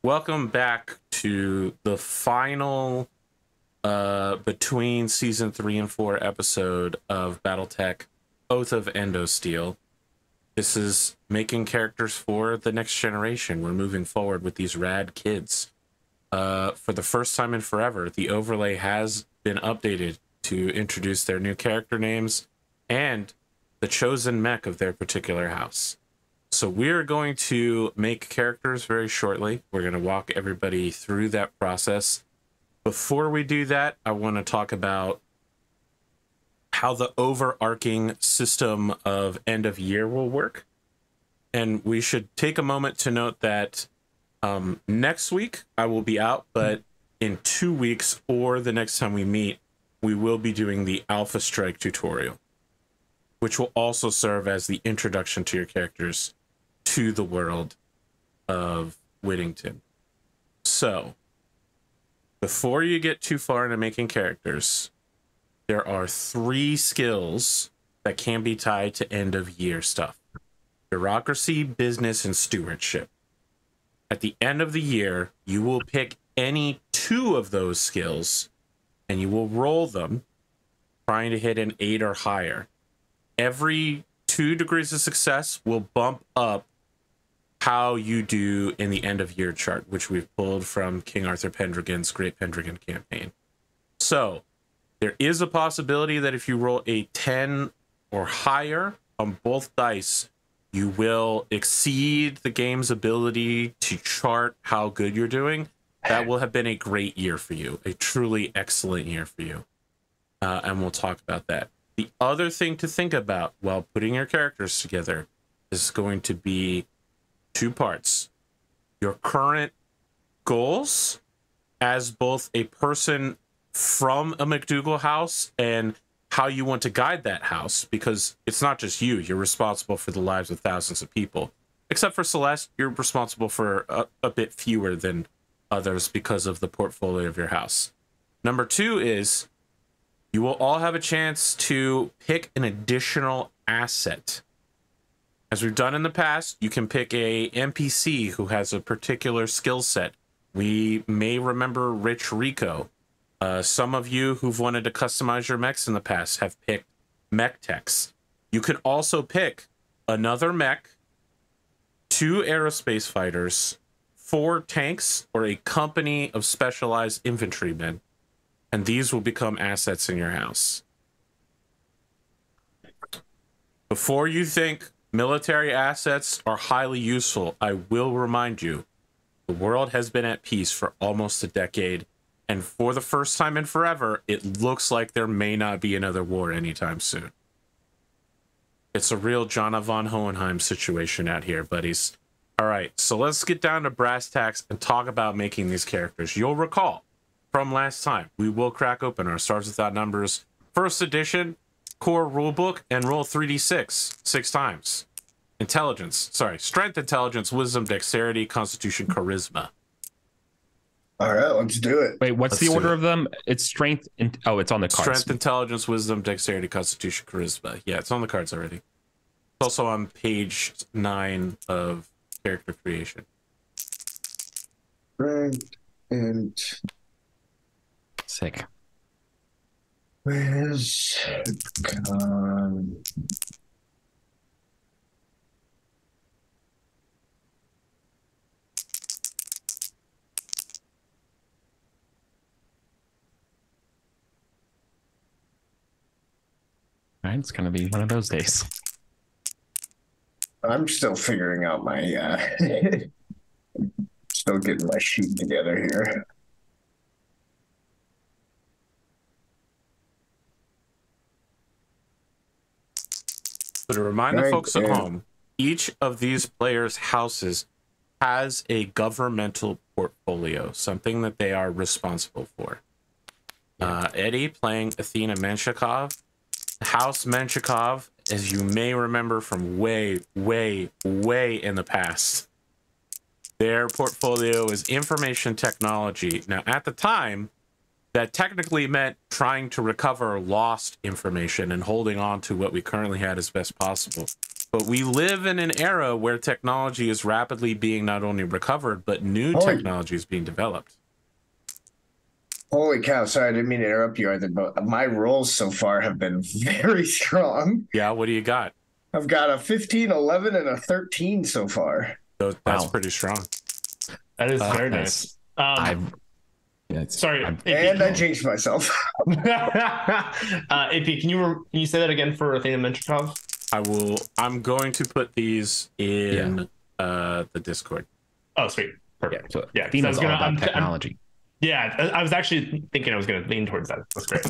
welcome back to the final between season 3 and 4 episode of Battletech Oath of Endosteel. This is making characters for the next generation. We're moving forward with these rad kids. For the first time in forever, the overlay has been updated to introduce their new character names and the chosen mech of their particular house. So we're going to make characters very shortly. We're going to walk everybody through that process. Before we do that, I want to talk about how the overarching system of end of year will work. And we should take a moment to note that next week I will be out, but in 2 weeks or the next time we meet, we will be doing the Alpha Strike tutorial, which will also serve as the introduction to your characters to the world of Whittington. So, before you get too far into making characters, there are 3 skills that can be tied to end of year stuff: bureaucracy, business, and stewardship. At the end of the year, you will pick any 2 of those skills and you will roll them, trying to hit an 8 or higher. Every 2 degrees of success will bump up how you do in the end of year chart, which we've pulled from King Arthur Pendragon's Great Pendragon campaign. So there is a possibility that if you roll a 10 or higher on both dice, you will exceed the game's ability to chart how good you're doing. That will have been a great year for you, a truly excellent year for you. And we'll talk about that. The other thing to think about while putting your characters together is going to be 2 parts: your current goals as both a person from a McDougal house and how you want to guide that house, because it's not just you. You're responsible for the lives of thousands of people. Except for Celeste, you're responsible for a bit fewer than others because of the portfolio of your house. Number 2 is you will all have a chance to pick an additional asset. As we've done in the past, you can pick a NPC who has a particular skill set. We may remember Rich Rico. Some of you who've wanted to customize your mechs in the past have picked mech techs. You can also pick another mech, 2 aerospace fighters, 4 tanks, or a company of specialized infantrymen, and these will become assets in your house. Before you think military assets are highly useful, I will remind you, the world has been at peace for almost a decade, and for the first time in forever, it looks like there may not be another war anytime soon. It's a real Jana von Hohenheim situation out here, buddies. All right, so let's get down to brass tacks and talk about making these characters. You'll recall from last time, we will crack open our Stars Without Numbers first edition core rulebook and roll 3d6 6 times. Strength, intelligence, wisdom, dexterity, constitution, charisma. All right, let's do it. Wait, what's the order of them? It's strength. Oh, it's on the cards. Strength, intelligence, wisdom, dexterity, constitution, charisma. Yeah, it's on the cards already. It's also on page 9 of character creation. Strength and sick. Where's All right, it's gonna be one of those days. I'm still figuring out my still getting my sheet together here. So to remind the folks at home, each of these players' houses has a governmental portfolio, something that they are responsible for. Eddie playing Athena Menshikov. House Menshikov, as you may remember from way in the past, their portfolio is information technology. Now, at the time, that technically meant trying to recover lost information and holding on to what we currently had as best possible. But we live in an era where technology is rapidly being not only recovered, but new technology is being developed. Holy cow. Sorry, I didn't mean to interrupt you, Arthur, but my rolls so far have been very strong. Yeah, what do you got? I've got a 15, 11, and a 13 so far. So that's pretty strong. That is very nice. Sorry, and I jinxed myself. AP, can you say that again for Athena Menchikov? I'm going to put these in the Discord. Oh, sweet. Perfect. So yeah, Athena's all about technology. Yeah, I was actually thinking I was going to lean towards that. That's great.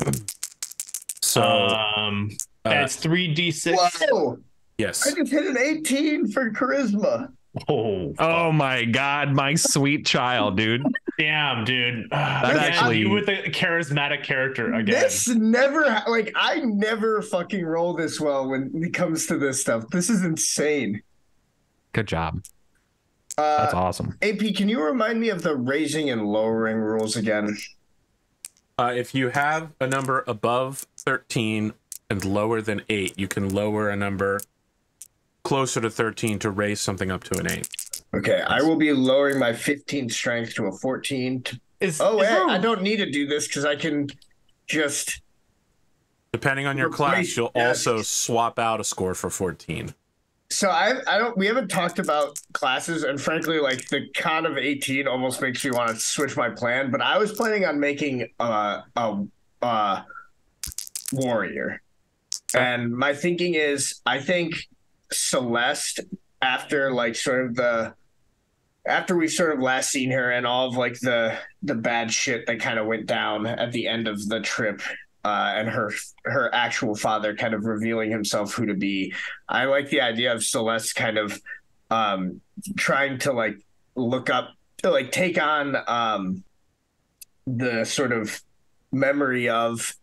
So, and it's 3d6. Whoa! Yes. I just hit an 18 for charisma. Oh my God, my sweet child, dude. Damn, dude. That actually you with a charismatic character again. This never, I never fucking roll this well when it comes to this stuff. This is insane. Good job. That's awesome. AP, can you remind me of the raising and lowering rules again? If you have a number above 13 and lower than 8, you can lower a number closer to 13 to raise something up to an 8. Okay, I will be lowering my 15 strength to a 14. I don't need to do this because I can just... Depending on your class, you'll also swap out a score for 14. So we haven't talked about classes, and frankly, like the con of 18 almost makes me want to switch my plan, but I was planning on making a warrior. And my thinking is, I think Celeste, after we sort of last seen her and all of like the bad shit that kind of went down at the end of the trip, and her actual father kind of revealing himself who to be. I like the idea of Celeste kind of trying to like look up to like take on the sort of memory of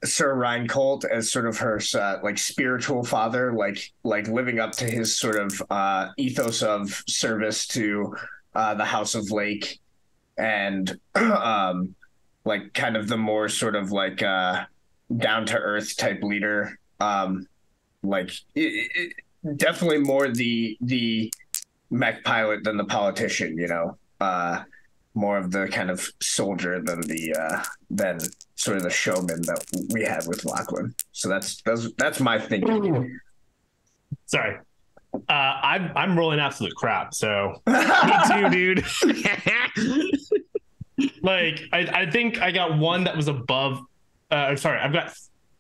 Sir Reincolt as sort of her like spiritual father, like living up to his sort of ethos of service to the House of Lake, and like kind of the more sort of like down to earth type leader, definitely more the mech pilot than the politician, more of the kind of soldier than sort of the showman that we had with Lachlan. So that's my thinking. Sorry. I'm rolling absolute crap, so Me too, dude. like I think I got one that was above I've got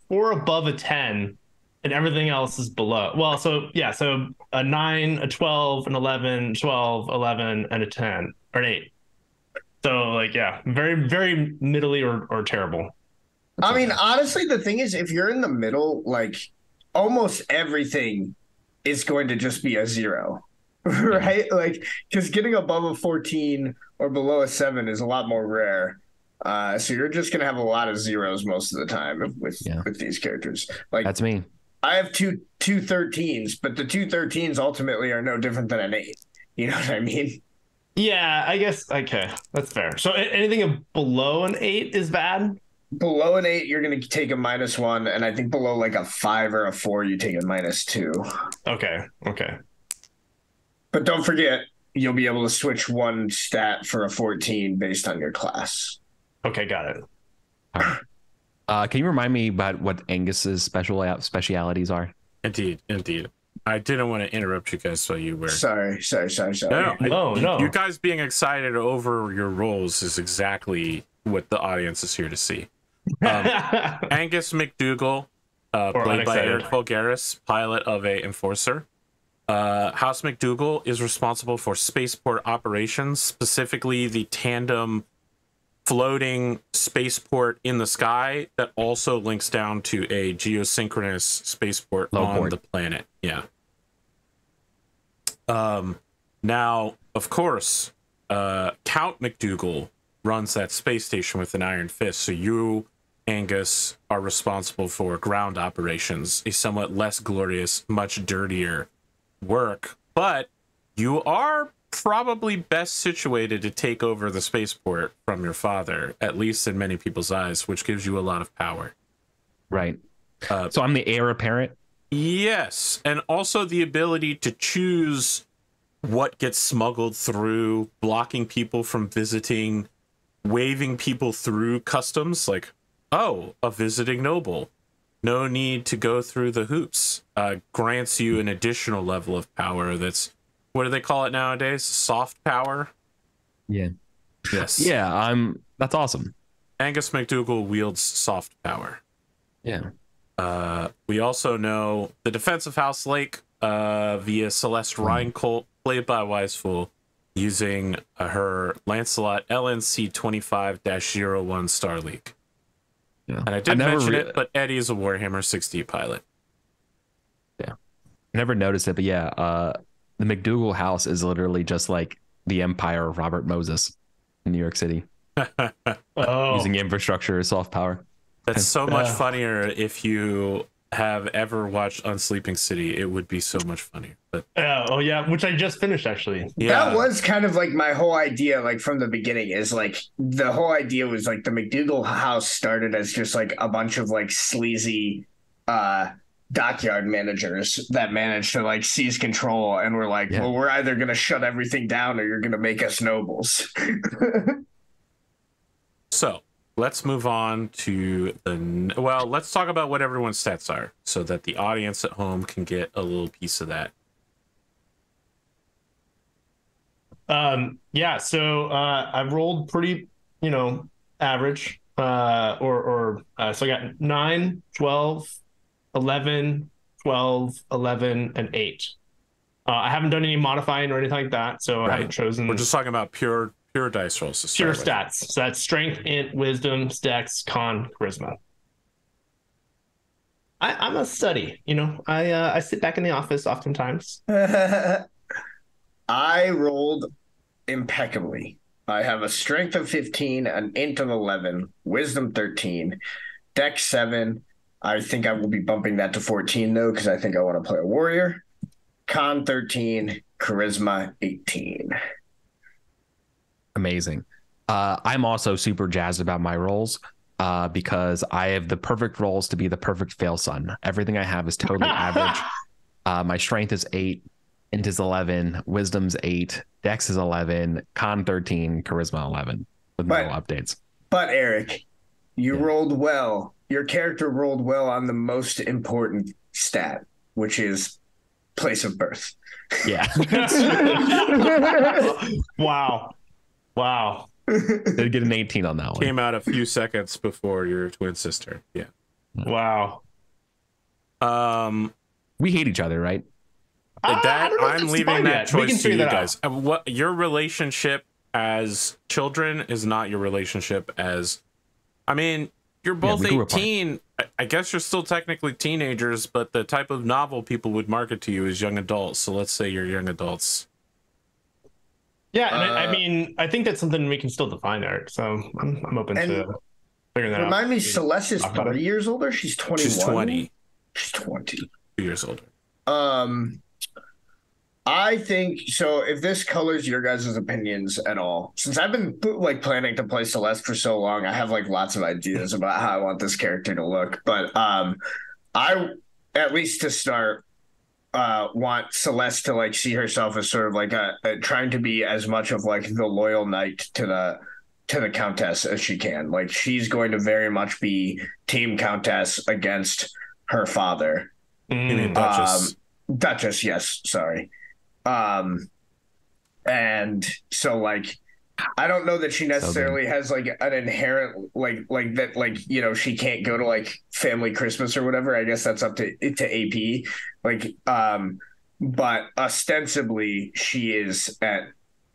4 above a 10 and everything else is below. Well, so a 9, a 12, an 11, 12, 11, and a 10 or an 8. So very, very middly or terrible. I mean, honestly, the thing is, if you're in the middle, like almost everything is going to just be a 0, right? Like, because getting above a 14 or below a 7 is a lot more rare. So you're just going to have a lot of 0s most of the time with these characters. Like, that's me. I have two 13s, but the 2 13s ultimately are no different than an 8. You know what I mean? Yeah, I guess. Okay, that's fair. So anything below an 8 is bad? Below an 8, you're going to take a -1, and I think below like a 5 or a 4, you take a -2. Okay. But don't forget, you'll be able to switch one stat for a 14 based on your class. Okay, got it. Can you remind me about what Angus's specialities are? Indeed. I didn't want to interrupt you guys, so you were... Sorry. No. You guys being excited over your roles is exactly what the audience is here to see. Angus McDougal, played by EricVulgaris, pilot of a Enforcer. House McDougal is responsible for spaceport operations, specifically the tandem floating spaceport in the sky that also links down to a geosynchronous spaceport on the planet. Yeah. Now, of course, Count McDougal runs that space station with an iron fist, so you, Angus, are responsible for ground operations, a somewhat less glorious, much dirtier work, but you are probably best situated to take over the spaceport from your father, at least in many people's eyes, which gives you a lot of power. Right. So I'm the heir apparent. Yes, and also the ability to choose what gets smuggled through, blocking people from visiting, waving people through customs, like, oh, a visiting noble. No need to go through the hoops. Grants you an additional level of power that's, what do they call it nowadays? Soft power? Yeah. Yes. Yeah, that's awesome. Angus McDougall wields soft power. Yeah. We also know the defense of House Lake via Celeste Reincolt, played by TheWizenedFool, using her Lancelot LNC 25-01 Starleak. Yeah. And I did mention it, but Eddie is a Warhammer 60 pilot. Yeah. I never noticed it, but yeah, the McDougall house is literally just like the empire of Robert Moses in New York City. Using infrastructure as soft power. That's so much funnier if you have ever watched Unsleeping City. It would be so much funnier. But which I just finished actually. Yeah. That was kind of like my whole idea, like from the beginning, is like the whole idea was like the McDougall house started as just like a bunch of like sleazy dockyard managers that managed to like seize control and were like, well, we're either gonna shut everything down or you're gonna make us nobles. So let's move on to let's talk about what everyone's stats are so that the audience at home can get a little piece of that. So I've rolled pretty, average. So I got 9, 12, 11, 12, 11, and 8. I haven't done any modifying or anything like that, so I haven't chosen. We're just talking about pure dice rolls. Pure stats. So that's strength, int, wisdom, dex, con, charisma. I'm a study, I sit back in the office oftentimes. I rolled impeccably. I have a strength of 15, an int of 11, wisdom 13, dex 7. I think I will be bumping that to 14 though, because I think I want to play a warrior. Con 13, charisma 18. Amazing. I'm also super jazzed about my rolls because I have the perfect rolls to be the perfect fail son. Everything I have is totally average. My strength is 8, int is 11, wisdom's 8, dex is 11, con 13, charisma 11 with no updates. But Eric, you rolled well. Your character rolled well on the most important stat, which is place of birth. Yeah. Wow. Did get an 18 on that one. Came out a few seconds before your twin sister. Yeah. Wow. We hate each other, right? I'm leaving that choice to you guys. What your relationship as children is not your relationship as. I mean, you're both 18. I guess you're still technically teenagers, but the type of novel people would market to you is young adults. So let's say you're young adults. Yeah, and I mean, I think that's something we can still define, Eric. So I'm open to figuring that out. Remind me, Celeste is 3 years older. She's 21. She's 20. She's 20. 2 years older. I think so. If this colors your guys' opinions at all, since I've been like planning to play Celeste for so long, I have like lots of ideas about how I want this character to look. But I, at least to start, want Celeste to like see herself as sort of like a trying to be as much of like the loyal knight to the Countess as she can. Like she's going to very much be Team Countess against her father. You mean Duchess? Duchess, yes. Sorry. And so like I don't know that she necessarily has like an inherent like that like she can't go to like family Christmas or whatever. I guess that's up to AP. Like but ostensibly she is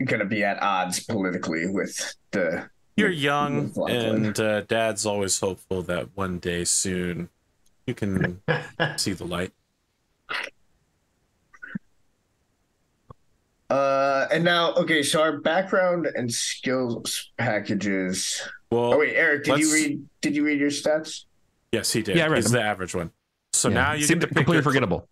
gonna be at odds politically with the. You're young, and Dad's always hopeful that one day soon you can see the light. And now, okay, so our background and skills packages. Well, wait, Eric, did you read your stats? Yes, he did. Yeah, I read He's them. the average one. So now you get to pick completely forgettable.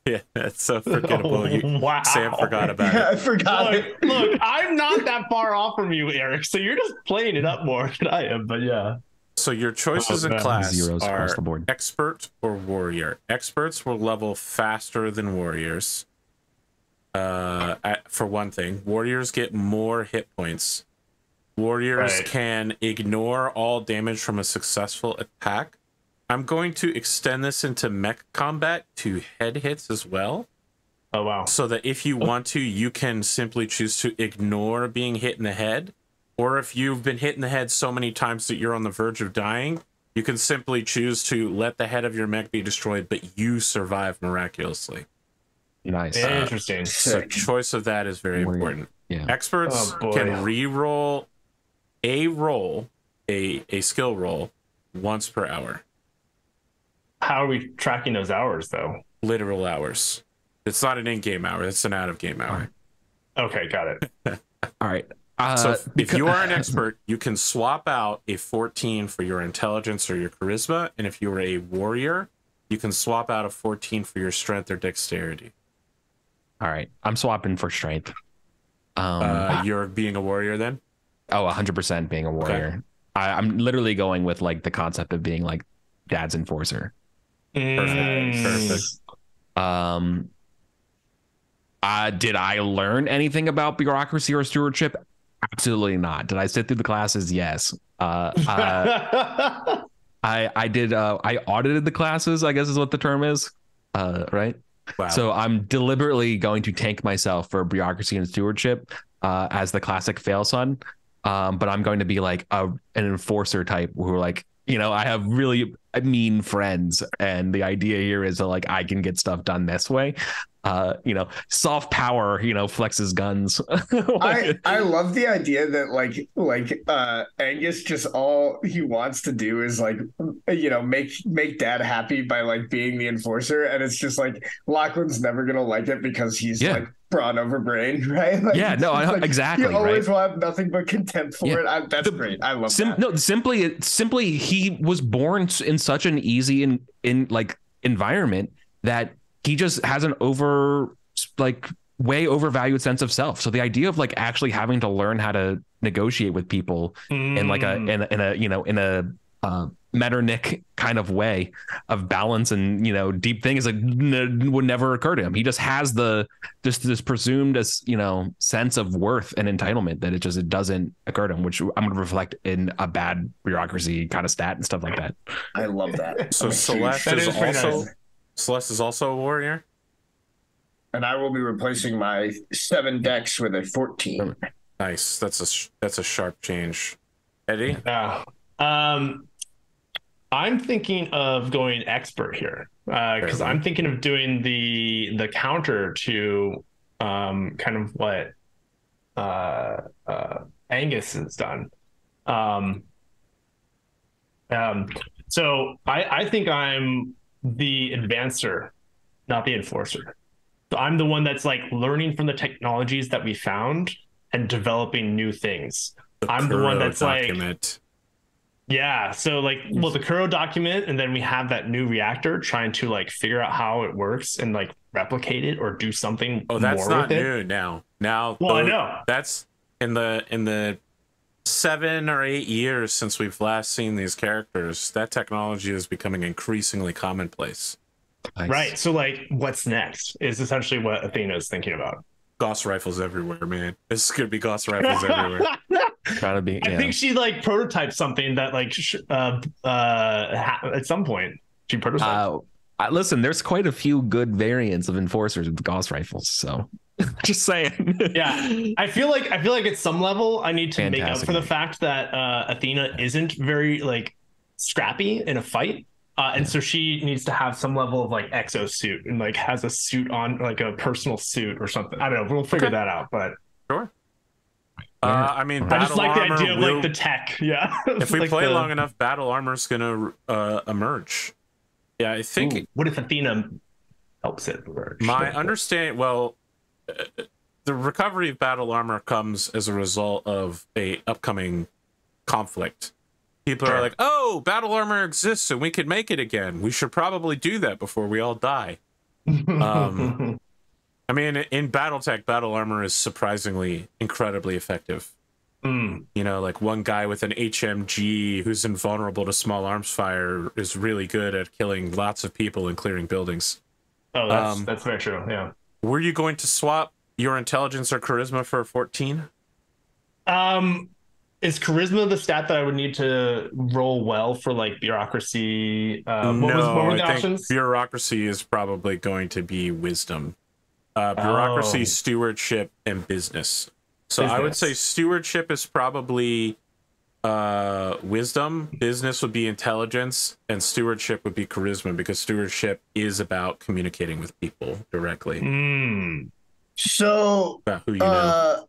Yeah, it's so forgettable. Wow. Sam forgot about it. I forgot it. Look, I'm not that far off from you, Eric. So you're just playing it up more than I am. But yeah. So your choices in Okay. class Zeros across are the board. expert or warrior. Experts will level faster than warriors. For one thing, warriors get more hit points. Warriors Right. can ignore all damage from a successful attack. I'm going to extend this into mech combat to head hits as well. Oh wow. So that if you want to, you can simply choose to ignore being hit in the head. Or if you've been hit in the head so many times that you're on the verge of dying, you can simply choose to let the head of your mech be destroyed, but you survive miraculously. Nice. Interesting. So choice of that is very Warrior. important. Yeah. Experts Oh, boy. can re-roll a skill roll once per hour. How are we tracking those hours though? Literal hours. It's not an in-game hour, it's an out-of-game hour. Okay, got it. All right. So if you are an expert, you can swap out a 14 for your intelligence or your charisma, and if you are a warrior, you can swap out a 14 for your strength or dexterity. All right. I'm swapping for strength. You're being a warrior then? Oh, 100% being a warrior. Okay. I'm literally going with like the concept of being like dad's enforcer. Perfect. Did I learn anything about bureaucracy or stewardship? Absolutely not. Did I sit through the classes? Yes. I did. I audited the classes, I guess is what the term is. Right. Wow. So I'm deliberately going to tank myself for bureaucracy and stewardship as the classic fail son. But I'm going to be like an enforcer type who are like, you know, I have really mean friends, and the idea here is that like I can get stuff done this way. You know, soft power, you know, flexes guns. I love the idea that Angus just all he wants to do is like, you know, make dad happy by like being the enforcer, and it's just like Lachlan's never gonna like it because he's like brawn over brain, right? Like, yeah, no, like, exactly. You always right? will have nothing but contempt for it. That's great. I love that. No, simply he was born in such an easy in like environment that he just has an way overvalued sense of self. So the idea of like actually having to learn how to negotiate with people in like in a Metternich kind of way of balance and, you know, deep things like would never occur to him. He just has this presumed as, you know, sense of worth and entitlement that it doesn't occur to him, which I'm going to reflect in a bad bureaucracy kind of stat and stuff like that. I love that. So Celeste is also a warrior, and I will be replacing my 7 dex with a 14. Nice. That's a sharp change. Eddie? I'm thinking of going expert here because I'm thinking of doing the counter to kind of what Angus has done. So I think I'm the advancer, not the enforcer. So I'm the one that's like learning from the technologies that we found and developing new things. I'm the one that's like, yeah. So like, well, the Kuro document, and then we have that new reactor trying to like figure out how it works and like replicate it or do something. Oh, that's more not with new it. now. Well, I know that's in the 7 or 8 years since we've last seen these characters. That technology is becoming increasingly commonplace. Nice. Right. So like, what's next is essentially what Athena is thinking about. Gauss rifles everywhere, man. This is gonna be Gauss rifles everywhere. Trying to be. I think she like prototyped something that like at some point she prototyped. Listen, there's quite a few good variants of enforcers with Gauss rifles, so just saying. Yeah, I feel like at some level I need to make up for the Fantastic. fact that Athena isn't very like scrappy in a fight. And so she needs to have some level of like exosuit and like has a suit on, like a personal suit or something. I don't know. We'll figure that out. But Sure. I mean, I just like the idea of will, like the tech. Yeah. if we like play long enough, battle armor's gonna emerge. Yeah, I think. Ooh, what if Athena helps it emerge? My understanding, well, the recovery of battle armor comes as a result of a upcoming conflict. People are like, oh, battle armor exists and we could make it again. We should probably do that before we all die. I mean, in Battletech, battle armor is surprisingly incredibly effective. You know, like one guy with an HMG who's invulnerable to small arms fire is really good at killing lots of people and clearing buildings. Oh, that's very true. Yeah. Were you going to swap your intelligence or charisma for a 14? Is charisma the stat that I would need to roll well for like bureaucracy? What were the options? Bureaucracy is probably going to be wisdom. Bureaucracy, stewardship, and business. So I would say stewardship is probably wisdom, business would be intelligence, and stewardship would be charisma, because stewardship is about communicating with people directly. So about who you know.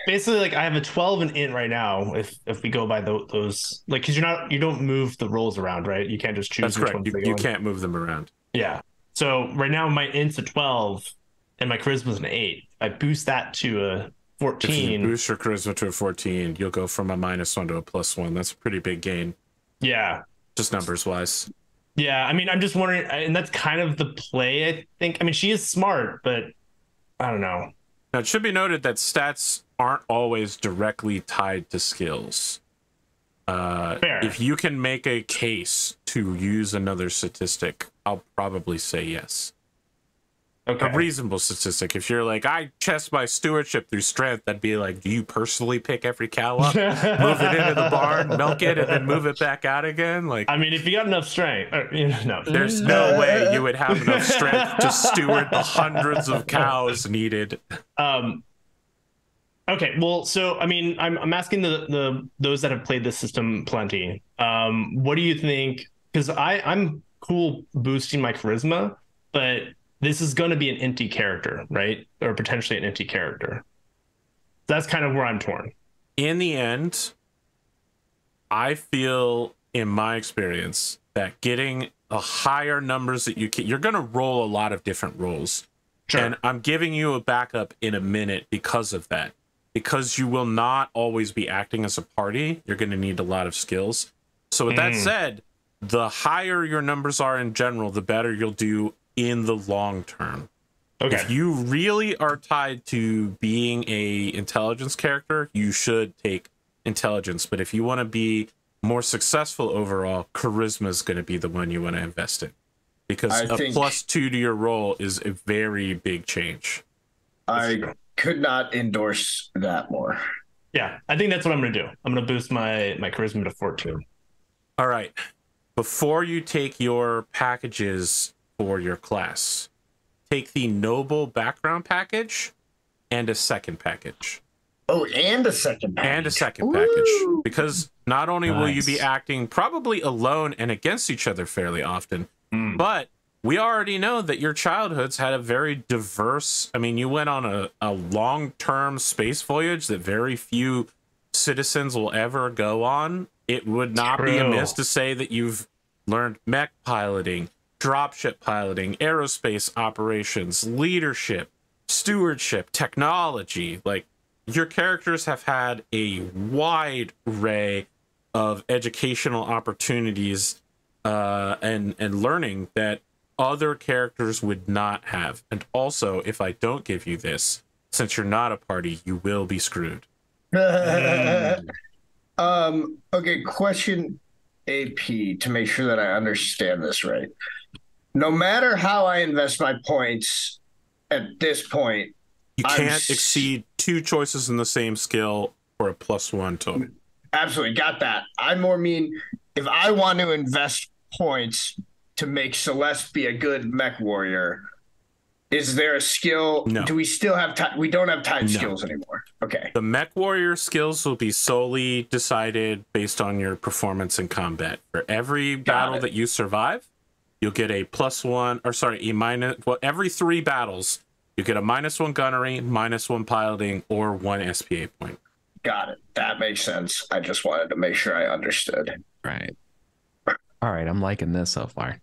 Basically, like I have a 12 and int right now. If we go by those, like, because you don't move the rolls around, right? You can't just choose. That's correct. You can't move them around. Yeah. So right now my int's a 12, and my charisma's an 8. I boost that to a 14. If you boost your charisma to a 14, you'll go from a -1 to a +1. That's a pretty big gain. Yeah. Just numbers wise. Yeah. I mean, I'm just wondering, and that's kind of the play, I think. I mean, she is smart, but I don't know. Now, it should be noted that stats aren't always directly tied to skills. Fair. If you can make a case to use another statistic, I'll probably say yes. Okay. A reasonable statistic. If you're like, I chest my stewardship through strength, I'd be like, do you personally pick every cow up, move it into the barn, milk it, and then move it back out again? Like, I mean, if you got enough strength, no. There's no way you would have enough strength to steward the hundreds of cows needed. Okay, well, so I mean, I'm asking those that have played this system plenty. What do you think? Because I'm cool boosting my charisma, but this is going to be an inty character, right? Or potentially an inty character. That's kind of where I'm torn. In the end, I feel, in my experience, that getting a higher numbers that you're going to roll a lot of different rolls. Sure. And I'm giving you a backup in a minute because of that. Because you will not always be acting as a party, you're going to need a lot of skills. So with that said, the higher your numbers are in general, the better you'll do in the long term. Okay. If you really are tied to being a intelligence character, you should take intelligence. But if you want to be more successful overall, charisma is going to be the one you want to invest in. Because a +2 to your roll is a very big change. I could not endorse that more. Yeah, I think that's what I'm going to do. I'm going to boost my charisma to 14. All right. Before you take your packages for your class, take the noble background package and a second package. Oh, and a second package. And a second package. Because not only will you be acting probably alone and against each other fairly often, but we already know that your childhoods had a very diverse... I mean, you went on a long-term space voyage that very few citizens will ever go on. It would not be amiss to say that you've learned mech piloting, dropship piloting, aerospace operations, leadership, stewardship, technology. Like, your characters have had a wide array of educational opportunities and learning that other characters would not have. And also, if I don't give you this, since you're not a party, you will be screwed. Okay, question AP to make sure that I understand this right. No matter how I invest my points at this point, you can't exceed 2 choices in the same skill for a +1 total. Absolutely, got that. I more mean if I want to invest points to make Celeste be a good mech warrior, is there a skill? No. Do we still have time? We don't have tied skills anymore. Okay. The mech warrior skills will be solely decided based on your performance in combat. For every battle that you survive, you'll get a +1, or sorry, every 3 battles, you get a -1 gunnery, -1 piloting, or 1 SPA point. Got it. That makes sense. I just wanted to make sure I understood. Right. All right, I'm liking this so far.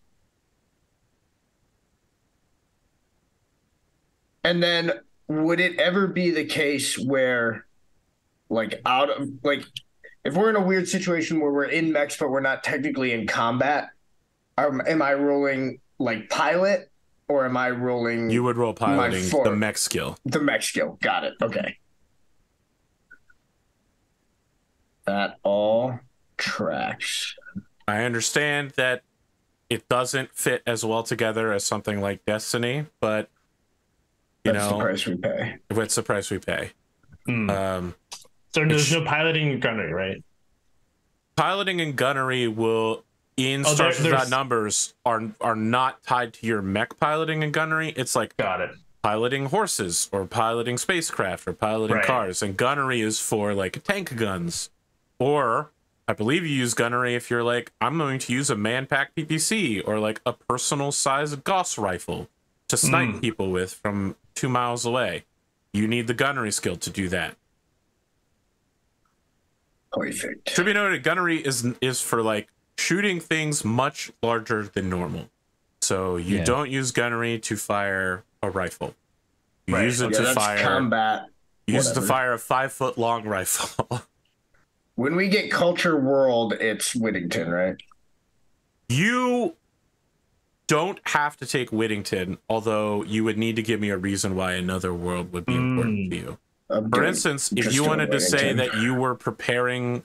And then would it ever be the case where, like, if we're in a weird situation where we're in mechs but we're not technically in combat, am I rolling like pilot, or am I rolling? You would roll piloting, the mech skill. The mech skill. Got it. Okay. That all tracks. I understand that it doesn't fit as well together as something like Destiny, but That's the price we pay. It's the price we pay. So there's no piloting and gunnery, right? Piloting and gunnery will, in Stars Without Numbers, are not tied to your mech piloting and gunnery. It's like piloting horses or piloting spacecraft or piloting cars, and gunnery is for like tank guns. Or I believe you use gunnery if you're like, I'm going to use a man-pack PPC or like a personal-sized Gauss rifle to snipe people with from 2 miles away. You need the gunnery skill to do that. Perfect. Should be noted, gunnery is for like shooting things much larger than normal. So you don't use gunnery to fire a rifle. You use it to fire combat. Use it to fire a 5-foot-long rifle. When we get Culture World, it's Whittington, right? You don't have to take Whittington, although you would need to give me a reason why another world would be important to you. For instance, if you wanted to say that you were preparing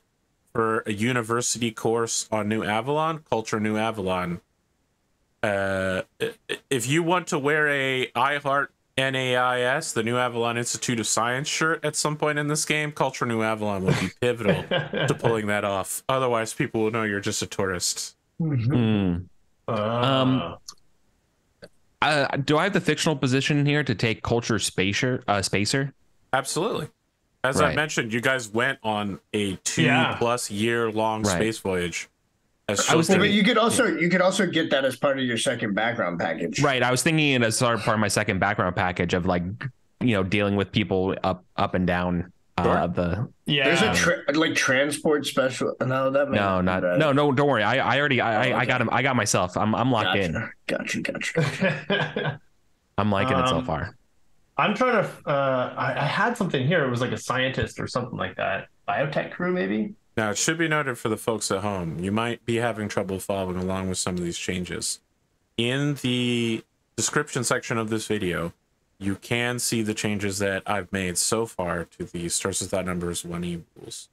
for a university course on New Avalon, Culture New Avalon, if you want to wear a I Heart NAIS, the New Avalon Institute of Science shirt at some point in this game, Culture New Avalon will be pivotal to pulling that off. Otherwise, people will know you're just a tourist. Do I have the fictional position here to take Culture Spacer? Absolutely. As I mentioned, you guys went on a 2+ year long space voyage. But you could also get that as part of your second background package. Right. I was thinking it as part of my second background package of like, dealing with people up and down There's a transport special. No, that no, don't worry. I already I got him. I got myself. I'm locked in. Gotcha. I'm liking it so far. I'm trying to I had something here. It was like a scientist or something like that. Biotech crew, maybe. Now, it should be noted for the folks at home, you might be having trouble following along with some of these changes. In the description section of this video, you can see the changes that I've made so far to the Stars Without Numbers 1E rules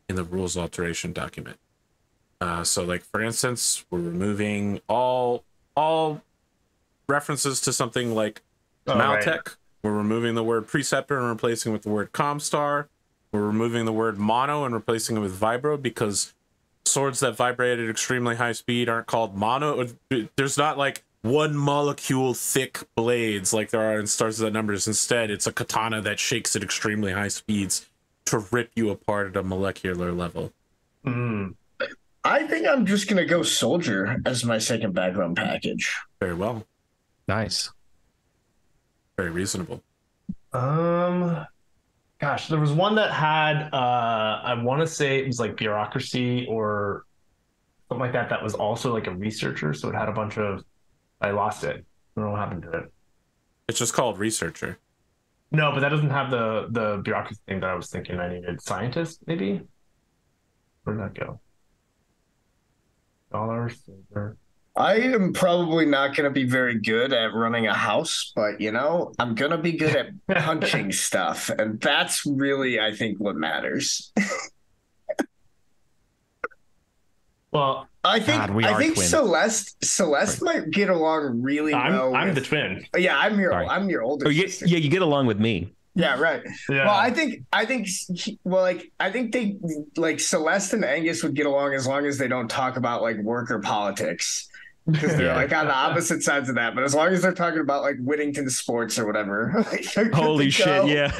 in the rules alteration document. So, like, for instance, we're removing all references to something like Battletech. We're removing the word preceptor and replacing it with the word Comstar. We're removing the word mono and replacing it with vibro, because swords that vibrate at extremely high speed aren't called mono. There's not like one molecule thick blades like there are in Stars Without Numbers. Instead, it's a katana that shakes at extremely high speeds to rip you apart at a molecular level. I think I'm just going to go soldier as my second background package. Very well. Nice. Very reasonable. Gosh, there was one that had I want to say it was like bureaucracy or something like that was also like a researcher, so it had a bunch of I lost it. I don't know what happened to it. It's just called researcher. No, but that doesn't have the bureaucracy thing that I was thinking I needed. Scientist, maybe? Where'd that go? Dollars. I am probably not going to be very good at running a house, but, I'm going to be good at punching stuff. And that's really, I think, what matters. Well, I think Celeste might get along really well. I'm the twin. Yeah, I'm your older sister. You get along with me. Yeah, right. Yeah. Well, I think they like Celeste and Angus would get along as long as they don't talk about like work or politics. Because they're like on the opposite sides of that, but as long as they're talking about like Whittington sports or whatever, holy shit, yeah,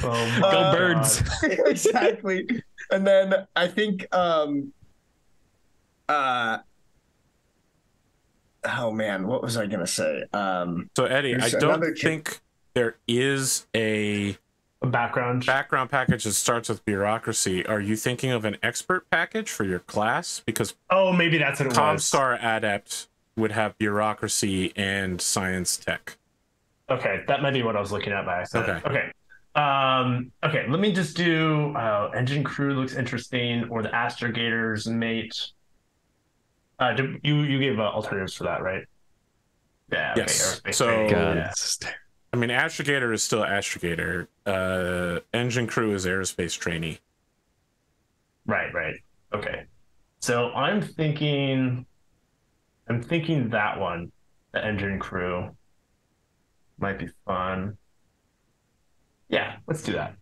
go Birds, exactly. And then I think, oh man, what was I gonna say? So Eddie, I don't think there is a background package that starts with bureaucracy. Are you thinking of an expert package for your class? Because maybe that's what it was. Comstar Adept would have bureaucracy and science tech. Okay, that might be what I was looking at by accident. Okay. Okay, let me just do engine crew looks interesting, or the astrogators mate. You gave alternatives for that, right? Yeah. Yes. Okay, so yeah. I mean, astrogator is still astrogator. Engine crew is aerospace trainee. Right. Okay. So I'm thinking that one, the engine crew, might be fun. Yeah, let's do that.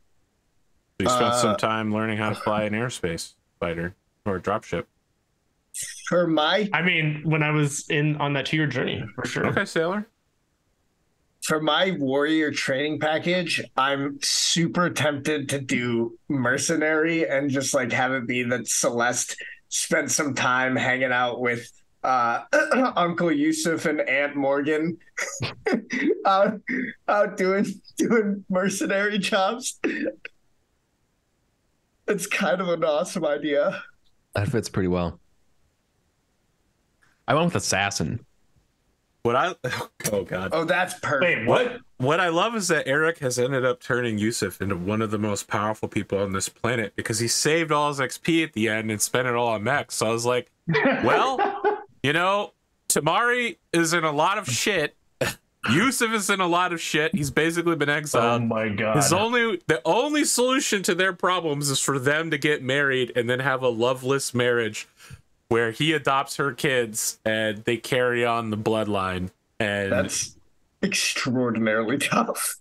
You spent some time learning how to fly an airspace fighter or a dropship. I mean, when I was on that 2-year journey, for sure. Okay, sailor. For my warrior training package, I'm super tempted to do mercenary and just like have it be that Celeste spent some time hanging out with Uncle Yusuf and Aunt Morgan out doing mercenary jobs. It's kind of an awesome idea. That fits pretty well. I went with assassin. Oh god. Oh, that's perfect. Wait, What I love is that Eric has ended up turning Yusuf into one of the most powerful people on this planet because he saved all his XP at the end and spent it all on mechs. So I was like, well, you know, Tamari is in a lot of shit. Yusuf is in a lot of shit. He's basically been exiled. Oh my god. The only solution to their problems is for them to get married and then have a loveless marriage where he adopts her kids and they carry on the bloodline. And that's extraordinarily tough.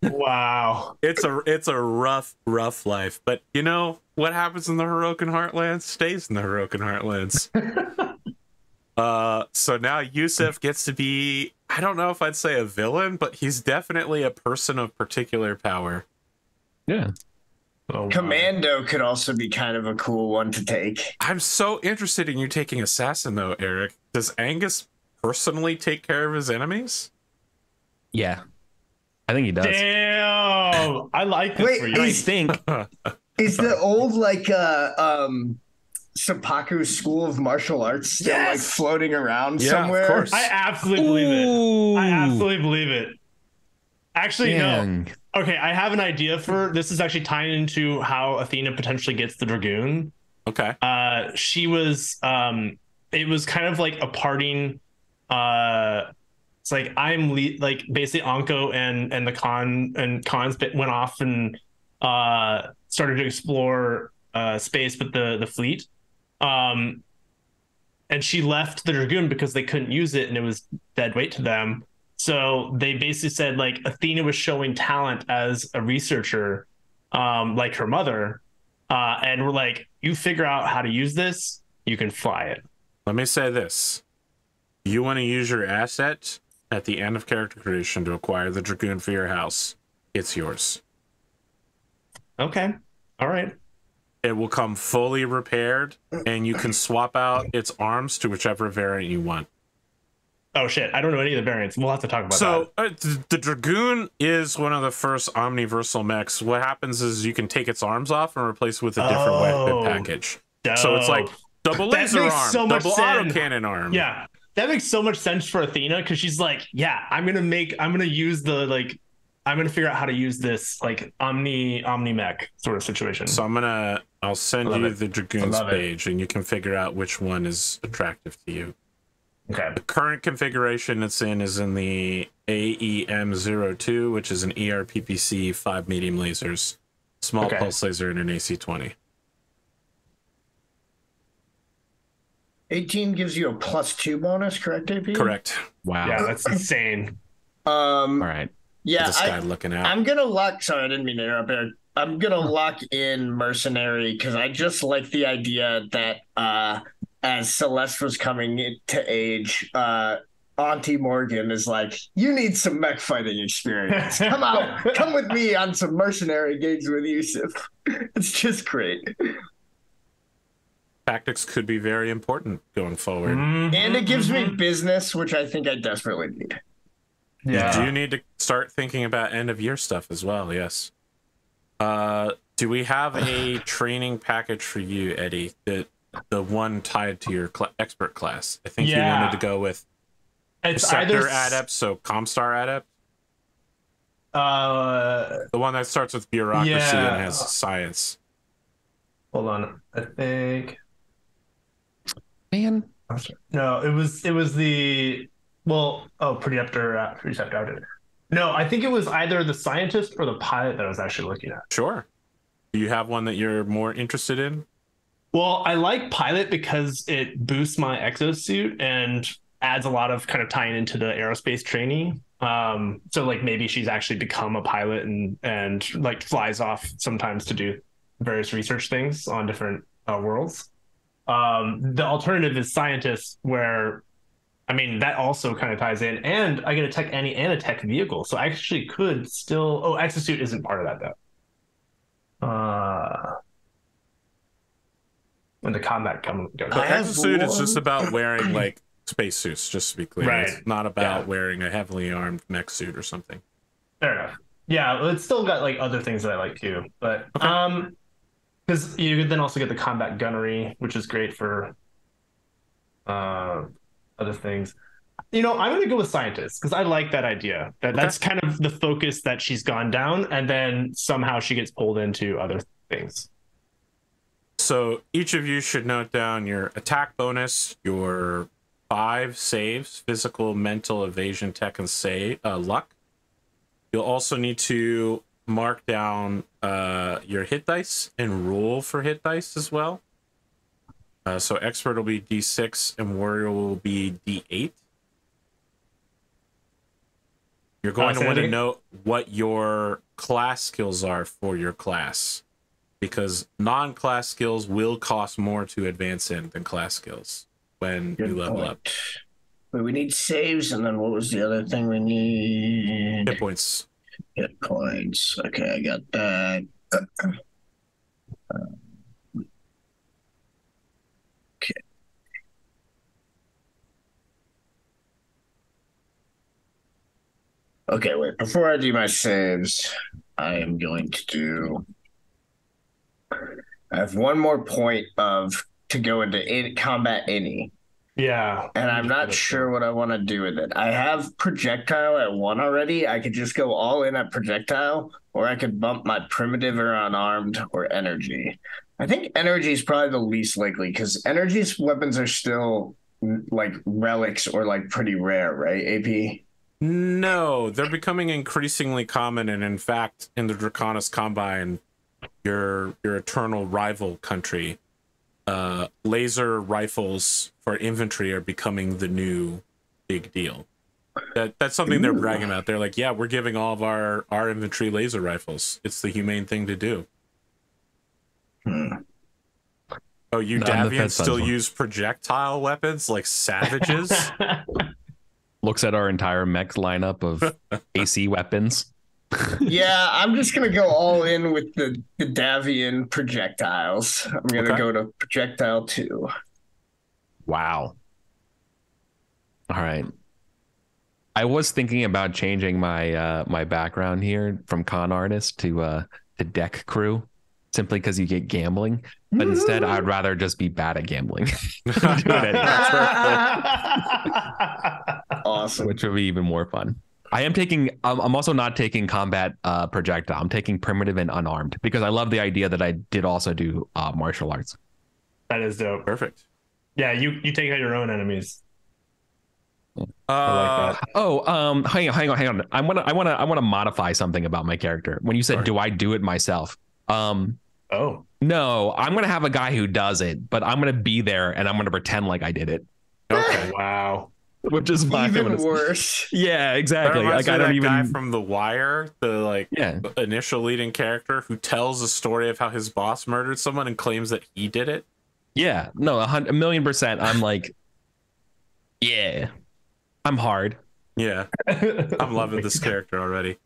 Wow. It's a rough life. But you know what happens in the Heroic Heartlands stays in the Heroic Heartlands. So now Yusuf gets to be, I don't know if I'd say a villain, but he's definitely a person of particular power. Yeah. Oh, Commando could also be kind of a cool one to take. I'm so interested in you taking assassin though, Eric. Does Angus personally take care of his enemies? Yeah. I think he does. Damn. I like this for you. I think Is the old like Seppuku School of Martial Arts still like floating around somewhere? Of course. I absolutely believe it. I absolutely believe it. Actually, no. Okay, I have an idea for this. Is actually tying into how Athena potentially gets the Dragoon. Okay. She was it was kind of like a parting it's like like basically Anko and the Khans went off and started to explore space with the fleet. And she left the Dragoon because they couldn't use it and it was dead weight to them. So they basically said like Athena was showing talent as a researcher, like her mother. And we're like, you figure out how to use this, you can fly it. Let me say this. You want to use your asset at the end of character creation to acquire the Dragoon for your house. It's yours. Okay. All right. It will come fully repaired, and you can swap out its arms to whichever variant you want. Oh shit! I don't know any of the variants. We'll have to talk about that. So the Dragoon is one of the first omniversal mechs. What happens is you can take its arms off and replace it with a different weapon package. Dope. So it's like double laser arm, so double autocannon arm. Yeah, that makes so much sense for Athena because she's like, yeah, I'm gonna use the like, I'm gonna figure out how to use this like omni mech sort of situation. So I'll send you the Dragoon's page, and you can figure out which one is attractive to you. Okay. The current configuration it's in is in the AEM02, which is an ERPPC 5 medium lasers, small pulse laser, and an AC-20. 18 gives you a +2 bonus, correct, AP? Correct. Wow. Yeah, that's insane. All right. Yeah, this guy looking out. I'm gonna lock. Sorry, I didn't mean to interrupt, Eric. I'm gonna lock in mercenary because I just like the idea that as Celeste was coming to age, Auntie Morgan is like, "You need some mech fighting experience. Come with me on some mercenary gigs with Yusuf." It's just great. Tactics could be very important going forward. And it gives me business, which I think I desperately need. Yeah. You do need to start thinking about end of year stuff as well. Yes. Do we have a training package for you, Eddie? The one tied to your expert class. I think you wanted to go with Sector Adept, so Comstar Adept. The one that starts with bureaucracy and has science. Hold on, I think. Man. No, it was the Preceptor Adept. No, I think it was either the scientist or the pilot that I was actually looking at. Sure. Do you have one that you're more interested in? Well, I like pilot because it boosts my exosuit and adds a lot of kind of tying into the aerospace training. So like maybe she's actually become a pilot and like flies off sometimes to do various research things on different worlds. The alternative is scientist, where I mean that also kind of ties in, and I get a tech any and a tech vehicle, so I actually could still. Oh, exosuit isn't part of that though. When the combat goes. The exosuit is just about wearing like spacesuits, just to be clear. Right. It's not about wearing a heavily armed mech suit or something. Fair enough. Yeah, well, it's still got like other things that I like too, but because you could then also get the combat gunnery, which is great for other things. You know, I'm gonna go with scientist because I like that idea. That's kind of the focus that she's gone down, and then somehow she gets pulled into other things. So each of you should note down your attack bonus, your 5 saves, physical, mental, evasion, tech, and luck. You'll also need to mark down your hit dice and roll for hit dice as well. So expert will be D6 and warrior will be D8. You're going to want to note what your class skills are for your class, because non-class skills will cost more to advance in than class skills when you level up. Wait, we need saves, and then what was the other thing we need? Hit points. Hit points. Okay, I got that. Okay. Okay, wait. Before I do my saves, I am going to do. I have one more point to go into combat any. Yeah. And I'm not sure what I want to do with it. I have projectile at 1 already. I could just go all in at projectile, or I could bump my primitive or unarmed or energy. I think energy is probably the least likely because energy's weapons are still like relics or like pretty rare, right, AP? No, they're becoming increasingly common, and in fact, in the Draconis Combine, your eternal rival country, laser rifles for infantry are becoming the new big deal. That's something they're bragging about. They're like, yeah, we're giving all of our infantry laser rifles. It's the humane thing to do. Oh, you Davians still use projectile weapons like savages? Looks at our entire mech lineup of AC weapons. Yeah, I'm just gonna go all in with the Davian projectiles. I'm gonna go to projectile 2. Wow. All right. I was thinking about changing my my background here from con artist to deck crew, simply because you get gambling. But instead, I'd rather just be bad at gambling. Awesome. Which would be even more fun. I'm also not taking combat projectile. I'm taking primitive and unarmed because I love the idea that I did also do martial arts. That is dope. Perfect. Yeah, you take out your own enemies. I like that. Oh, hang on. I want to modify something about my character. When you said, "Do I do it myself?" Oh. No, I'm going to have a guy who does it, but I'm going to be there and I'm going to pretend like I did it. Okay. Wow. Which is fine. Even worse. Yeah, exactly. Like I don't even guy from The Wire, the initial leading character who tells a story of how his boss murdered someone and claims that he did it. Yeah, no, 100,000,000%. I'm like, yeah, I'm hard. Yeah, I'm loving this character already.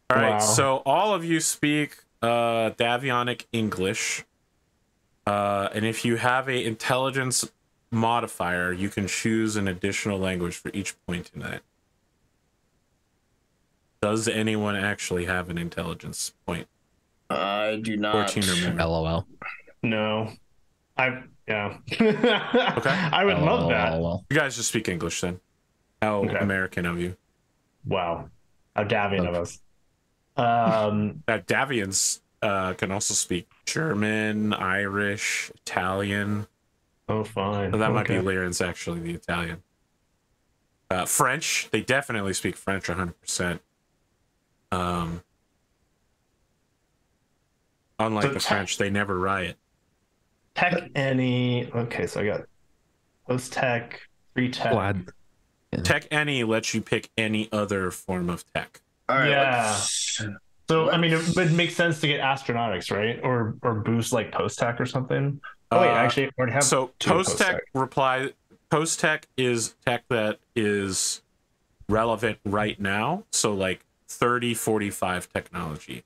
All right, so all of you speak Davionic English, and if you have a intelligence modifier, you can choose an additional language for each point in that. Does anyone actually have an intelligence point? I do not. 14 or more. LOL. No. Okay. I would LOL. love that. You guys just speak English then. How American of you. Wow. How Davian of us. Davians can also speak German, Irish, Italian. Oh, fine. So that might be Lyran's actually the Italian. French, they definitely speak French 100%. Unlike the French, they never riot. tech any. Okay, so I got post tech, free tech. Glad. Tech any lets you pick any other form of tech. All right. Yeah. So I mean, it would make sense to get astronautics, right? Or boost like post tech or something. Oh wait, actually, I already have so post tech reply. Post tech is tech that is relevant right now. So like 3045 technology.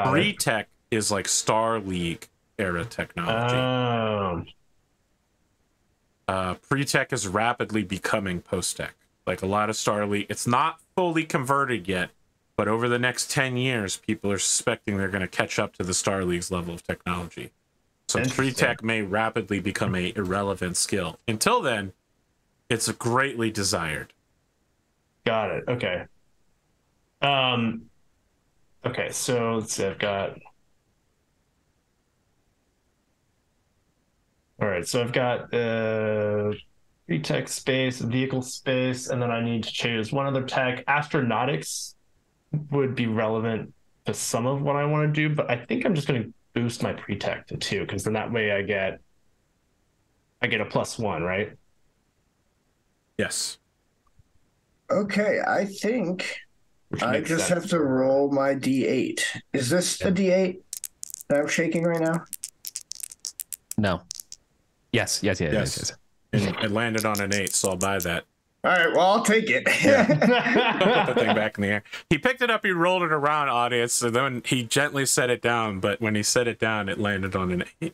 Free tech is like Star League era technology. Pre-tech is rapidly becoming post-tech. Like a lot of Star League, it's not fully converted yet, but over the next 10 years, people are suspecting they're going to catch up to the Star League's level of technology. So pre-tech may rapidly become a irrelevant skill. Until then, it's greatly desired. Got it. Okay. Okay, so let's see, I've got. All right, so I've got free tech space, vehicle space, and then I need to choose one other tech. Astronautics would be relevant to some of what I want to do, but I think I'm just going to boost my pre-tech to 2, because then that way I get a +1, right? Yes. Okay, I think I just have to roll my D8. Is this the D8 that I'm shaking right now? No. Yes. And it landed on an 8, so I'll buy that. All right, well, I'll take it. Yeah. Don't put the thing back in the air. He picked it up, he rolled it around, audience, and then he gently set it down, but when he set it down, it landed on an 8.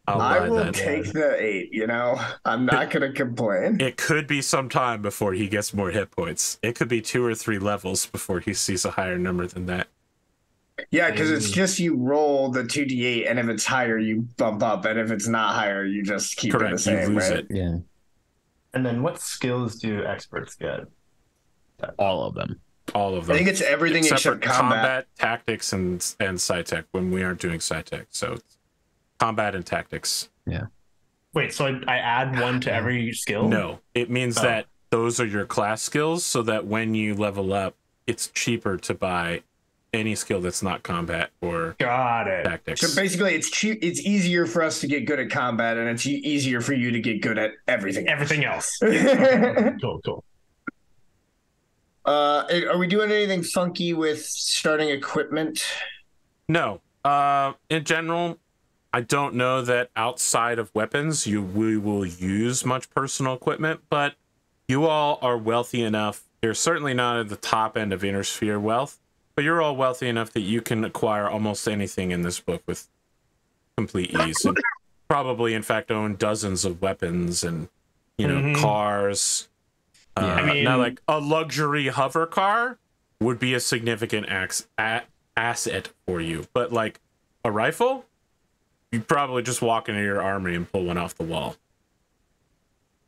I will take the 8, you know? I'm not going to complain. It could be some time before he gets more hit points. It could be 2 or 3 levels before he sees a higher number than that. Yeah, because it's just you roll the 2d8, and if it's higher, you bump up, and if it's not higher, you just keep it the same, right? It. Yeah. And then what skills do experts get? All of them. All of them. I think it's everything except combat, tactics, and sci-tech when we aren't doing sci-tech. So it's combat and tactics. Yeah. Wait, so I add 1 to every skill? No, it means that those are your class skills, so that when you level up, it's cheaper to buy any skill that's not combat or tactics. So basically, it's cheap. It's easier for us to get good at combat, and it's easier for you to get good at everything else. Cool. Are we doing anything funky with starting equipment? No. In general, I don't know that outside of weapons we will use much personal equipment, but you all are wealthy enough. You're certainly not at the top end of inner sphere wealth, but you're all wealthy enough that you can acquire almost anything in this book with complete ease, and probably, in fact, own dozens of weapons and, you know, cars. I mean, now, like a luxury hover car would be a significant asset for you, but like a rifle, you'd probably just walk into your armory and pull one off the wall.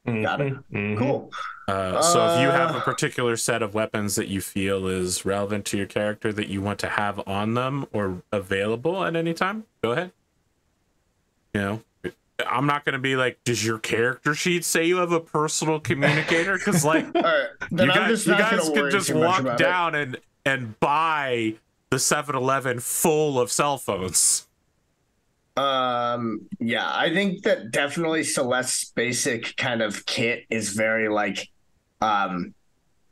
Got it. Cool. So if you have a particular set of weapons that you feel is relevant to your character that you want to have on them or available at any time, go ahead. You know, I'm not going to be like, does your character sheet say you have a personal communicator? Because like, you guys could just walk down and buy the 7-Eleven full of cell phones. Yeah, I think that definitely Celeste's basic kind of kit is very like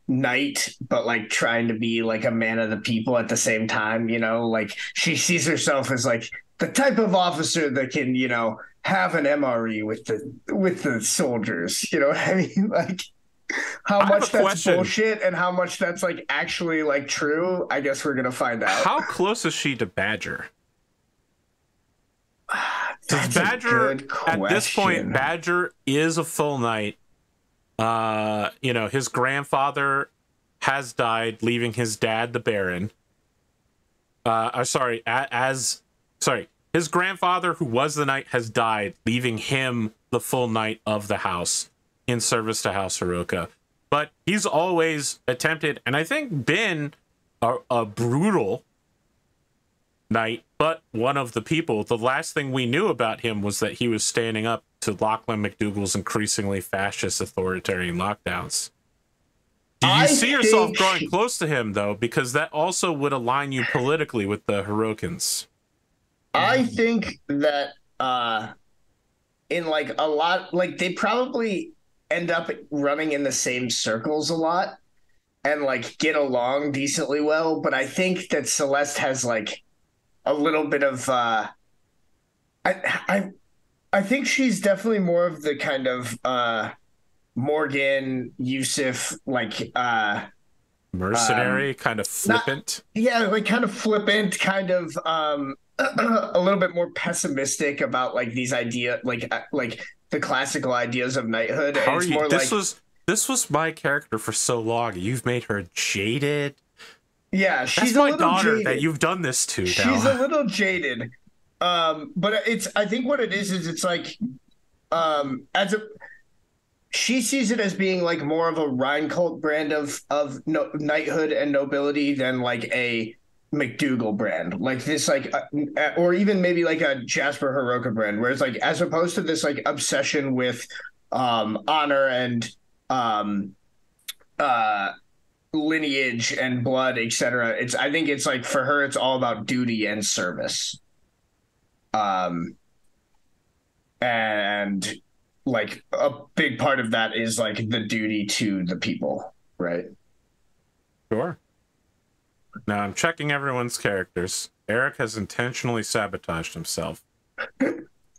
knight, but like trying to be like a man of the people at the same time, you know, like she sees herself as like the type of officer that can, you know, have an MRE with the soldiers, you know what I mean? Like how much that's bullshit and how much that's like actually like true, I guess we're gonna find out. How close is she to Badger? Because Badger, at this point, Badger is a full knight. You know, his grandfather has died, leaving his dad the Baron. His grandfather, who was the knight, has died, leaving him the full knight of the house in service to House Hiroka. But he's always attempted, and I think been a brutal knight, but one of the people. The last thing we knew about him was that he was standing up to Lachlan McDougall's increasingly fascist authoritarian lockdowns. Do you see yourself growing close to him, though? Because that also would align you politically with the Hirokans. I think that in like a lot, like they probably end up running in the same circles a lot and like get along decently well. But I think that Celeste has like a little bit of I think she's definitely more of the kind of Morgan, Yusuf, like mercenary, kind of flippant. Like kind of flippant, kind of a little bit more pessimistic about like these ideas, like the classical ideas of knighthood. How and are it's you? more This was my character for so long. You've made her jaded. Yeah, she's That's my a little daughter jaded. that you've done this to. She's a little jaded. But I think what it is it's like she sees it as being like more of a Rheingold brand of knighthood and nobility than like a McDougal brand, like this, like or even maybe like a Jasper Hiroka brand, where it's like as opposed to this like obsession with honor and lineage and blood, etc. I think it's like for her, it's all about duty and service. And like a big part of that is like the duty to the people, right? Sure. Now I'm checking everyone's characters. Eric has intentionally sabotaged himself.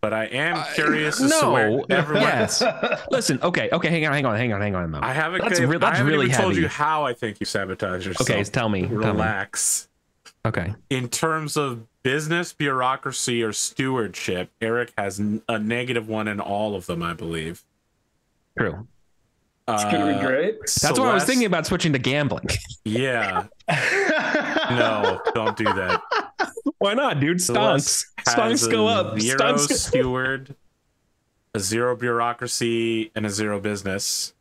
But I am curious as to where everyone... Yes. Listen, okay, hang on. Though. I haven't really even told heavy. you how I think you sabotaged yourself. Okay, tell me. Relax. Okay. In terms of business, bureaucracy, or stewardship, Eric has a -1 in all of them, I believe. True. It's gonna be great. That's why I was thinking about switching to gambling. Yeah. No, don't do that. Why not, dude? Stonks go up. 0 steward, a 0 bureaucracy, and a 0 business.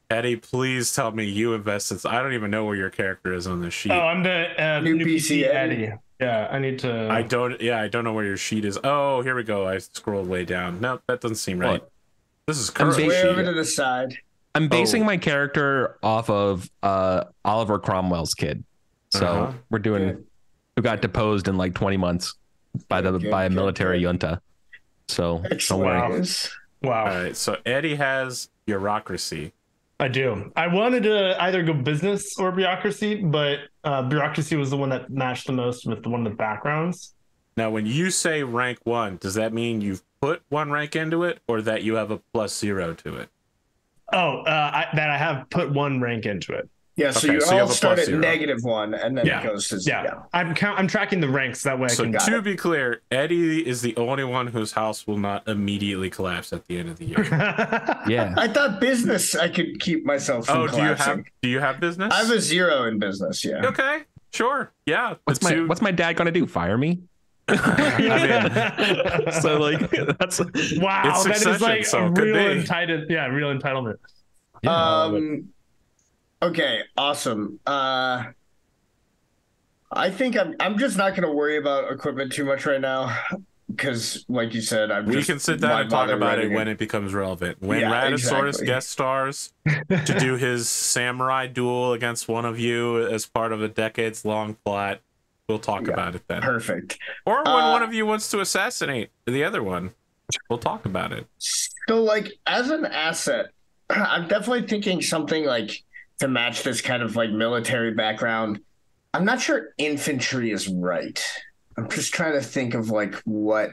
Eddie, please tell me you invested. I don't even know where your character is on this sheet. Oh, I'm the new PC Eddie. Yeah, I need to. I don't know where your sheet is. Oh, here we go. I scrolled way down. Nope, that doesn't seem right. What? This is current way sheet. over to the side. I'm basing my character off of Oliver Cromwell's kid. So we're doing. Who got deposed in like 20 months by a military junta. So don't worry. Wow. All right. So Eddie has bureaucracy. I do. I wanted to either go business or bureaucracy, but bureaucracy was the one that matched the most with the one of the backgrounds. Now, when you say rank 1, does that mean you've put 1 rank into it, or that you have a +0 to it? Oh, that I have put 1 rank into it. Yeah, so you all start at -1, and then it goes to 0. Yeah. I'm tracking the ranks that way. So to be clear, Eddie is the only one whose house will not immediately collapse at the end of the year. Yeah. I thought business I could keep myself from collapsing. Do you have business? I have a 0 in business, yeah. Okay, sure. Yeah. What's my dad gonna do? Fire me? I mean, so like that's wow, that is like so a real entitlement. Yeah, okay, awesome. I think I'm just not going to worry about equipment too much right now because, like you said, we can sit down and talk about it when it becomes relevant. When Radasaurus guest stars to do his samurai duel against one of you as part of a decades-long plot, we'll talk about it then. Perfect. Or when one of you wants to assassinate the other one, we'll talk about it. So, like, as an asset, I'm definitely thinking something like to match this kind of like military background. I'm not sure infantry is right. I'm just trying to think of like what,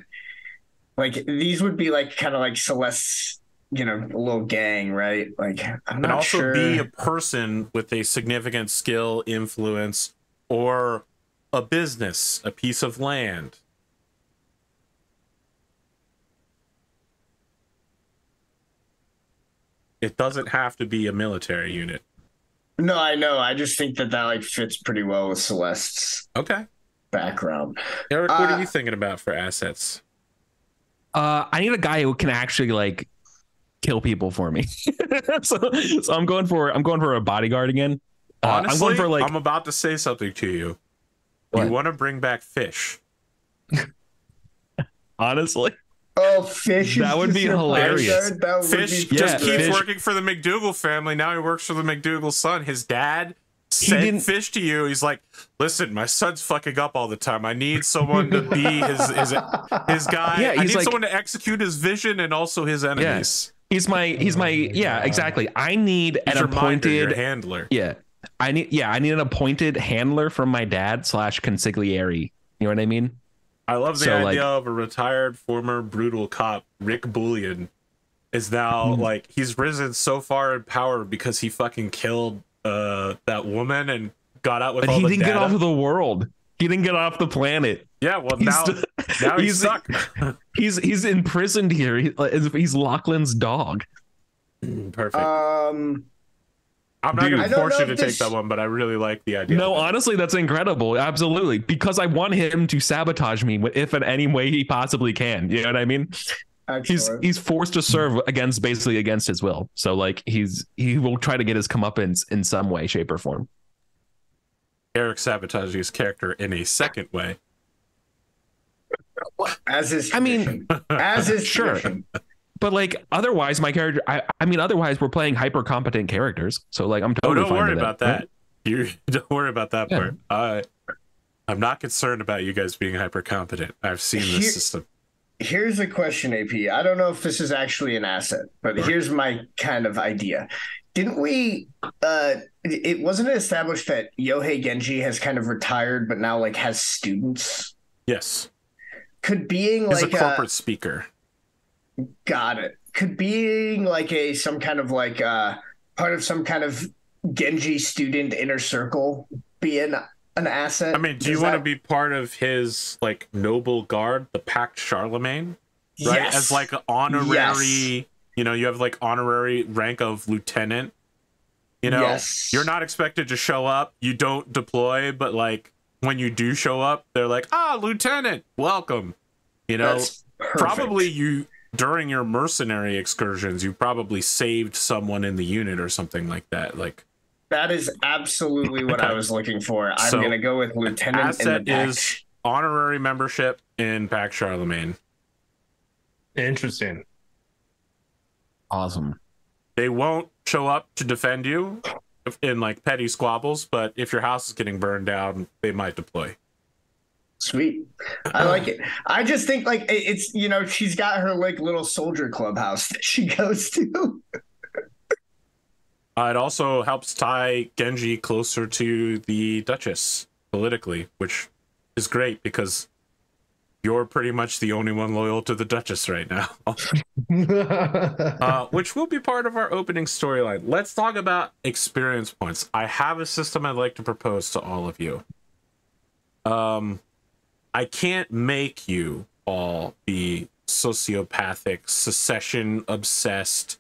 like these would be like kind of like Celeste's, a little gang, right? Like I'm not sure. And also be a person with a significant skill, influence, or a business, a piece of land. It doesn't have to be a military unit. No, I know. I just think that like fits pretty well with Celeste's background. Eric, what are you thinking about for assets? I need a guy who can actually like kill people for me. so I'm going for a bodyguard again. Honestly, I'm going for like. I'm about to say something to you. What? You want to bring back fish? Honestly. Oh, fish! That would be hilarious. Fish just keeps working for the McDougal family. Now he works for the McDougal son. His dad sent fish to you. He's like, listen, my son's fucking up all the time. I need someone to be his guy. Yeah, I need someone to execute his vision and also his enemies. Yeah. He's my exactly. I need an appointed handler. Yeah. I need an appointed handler from my dad / consigliere. You know what I mean? I love the idea of a retired former brutal cop, Rick Bullion, is now like he's risen so far in power because he fucking killed that woman and got out with all the data. But he didn't get off of the world. He didn't get off the planet. Yeah, well now he's stuck. he's imprisoned here. He's Lachlan's dog. Perfect. I'm not going to force you to take that one, but I really like the idea. No, honestly, that's incredible. Absolutely. Because I want him to sabotage me if in any way he possibly can. You know what I mean? He's forced to serve against his will. So like he will try to get his comeuppance in some way, shape, or form. Eric sabotaging his character in a second way. As is tradition. Sure. But like otherwise, my character. Otherwise, we're playing hyper competent characters. So like, I'm totally. Don't worry about that. You don't worry about that part. I'm not concerned about you guys being hyper competent. I've seen this system. Here's a question, AP. I don't know if this is actually an asset, but here's my kind of idea. Didn't we? It wasn't established that Yohei Genji has kind of retired, but now like has students. Yes. Could being He's like a corporate speaker. Got it. Could being like some kind of like part of some kind of Genji student inner circle be an asset? I mean, do you want to be part of his like noble guard, the Pact Charlemagne? Right? Yes. As like an honorary, you have like honorary rank of lieutenant. You're not expected to show up. You don't deploy, but like when you do show up, they're like, lieutenant, welcome. That's perfect. Probably during your mercenary excursions, you probably saved someone in the unit or something like that. Like that is absolutely what I was looking for. I'm going to go with lieutenant. Asset is honorary membership in Pact Charlemagne. Interesting. Awesome. They won't show up to defend you in like petty squabbles, but if your house is getting burned down, they might deploy. Sweet. I like it. I just think like it's, she's got her like little soldier clubhouse that she goes to. It also helps tie Genji closer to the Duchess politically, which is great because you're pretty much the only one loyal to the Duchess right now. Which will be part of our opening storyline. Let's talk about experience points. I have a system I'd like to propose to all of you. I can't make you all be sociopathic, secession-obsessed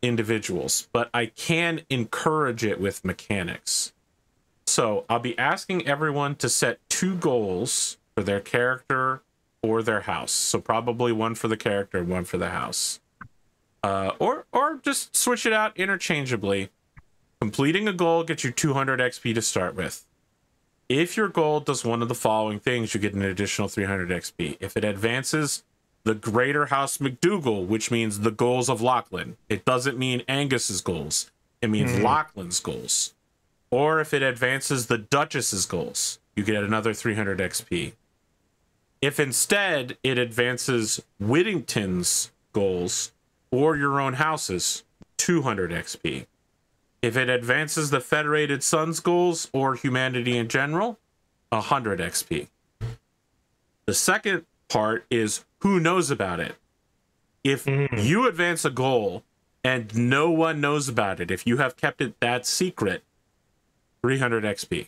individuals, but I can encourage it with mechanics. So I'll be asking everyone to set 2 goals for their character or their house. So probably one for the character, one for the house. Or just switch it out interchangeably. Completing a goal gets you 200 XP to start with. If your goal does one of the following things, you get an additional 300 XP. If it advances the Greater House McDougal, which means the goals of Lachlan, it doesn't mean Angus's goals. It means Lachlan's goals. Or if it advances the Duchess's goals, you get another 300 XP. If instead it advances Whittington's goals or your own houses, 200 XP. If it advances the Federated Sons goals or humanity in general, 100 XP. The second part is who knows about it. If you advance a goal and no one knows about it, if you have kept it that secret, 300 XP.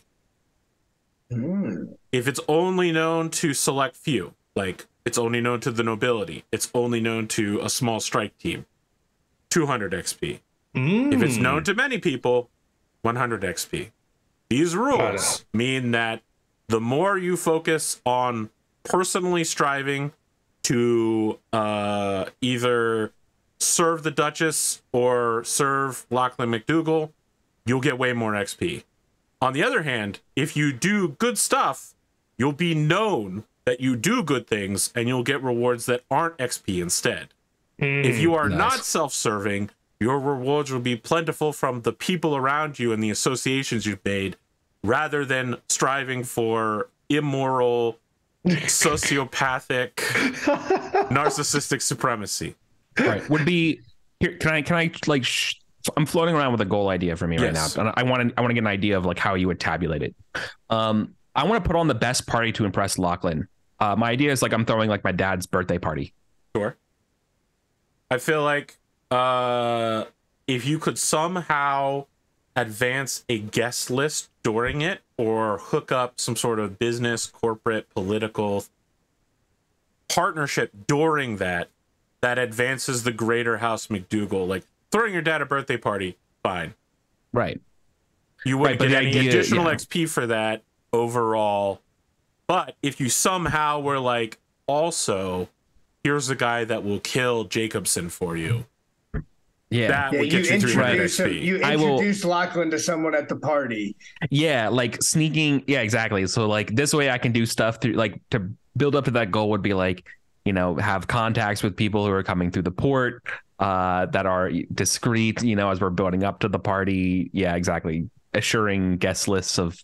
If it's only known to select few, like it's only known to the nobility, it's only known to a small strike team, 200 XP. If it's known to many people, 100 XP. These rules mean that the more you focus on personally striving to either serve the Duchess or serve Lachlan McDougal, you'll get way more XP. On the other hand, if you do good stuff, you'll be known that you do good things and you'll get rewards that aren't XP instead. If you are not self-serving, Your rewards will be plentiful from the people around you and the associations you've made, rather than striving for immoral, sociopathic, narcissistic supremacy. Right. Would be here. Can I like? I'm floating around with a goal idea for me right now, and I want to get an idea of like how you would tabulate it. I want to put on the best party to impress Lachlan. My idea is like I'm throwing like my dad's birthday party. Sure. I feel like if you could somehow advance a guest list during it, or hook up some sort of business, corporate, political partnership during that advances the greater House McDougal. Like throwing your dad a birthday party, fine. Right. You wouldn't get any additional XP for that overall. But if you somehow were like, also, here's the guy that will kill Jacobson for you. That would get you 300 XP. You introduce Lachlan to someone at the party. Yeah, like sneaking. Yeah, exactly. So like this way I can do stuff through like to build up to that goal would be like, you know, have contacts with people who are coming through the port that are discreet, you know, as we're building up to the party. Yeah, exactly. Assuring guest lists of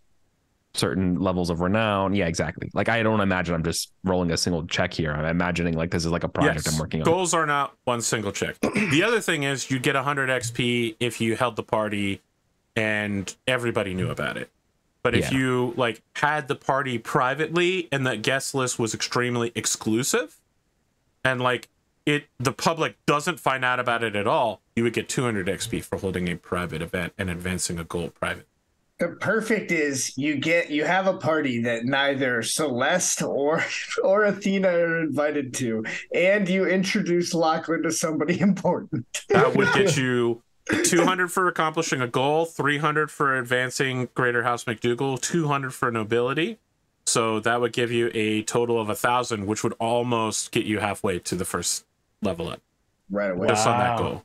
certain levels of renown. Yeah, exactly. Like I don't imagine I'm just rolling a single check here. I'm imagining like this is like a project I'm working on. Goals are not one single check. The other thing is you get 100 XP if you held the party and everybody knew about it. But if you like had the party privately and the guest list was extremely exclusive and like the public doesn't find out about it at all, you would get 200 XP for holding a private event and advancing a goal private. The perfect is you have a party that neither Celeste or Athena are invited to, and you introduce Lachlan to somebody important. That would get you 200 for accomplishing a goal, 300 for advancing Greater House McDougal, 200 for nobility. So that would give you a total of 1,000, which would almost get you halfway to the first level up. Right away. Just on that goal.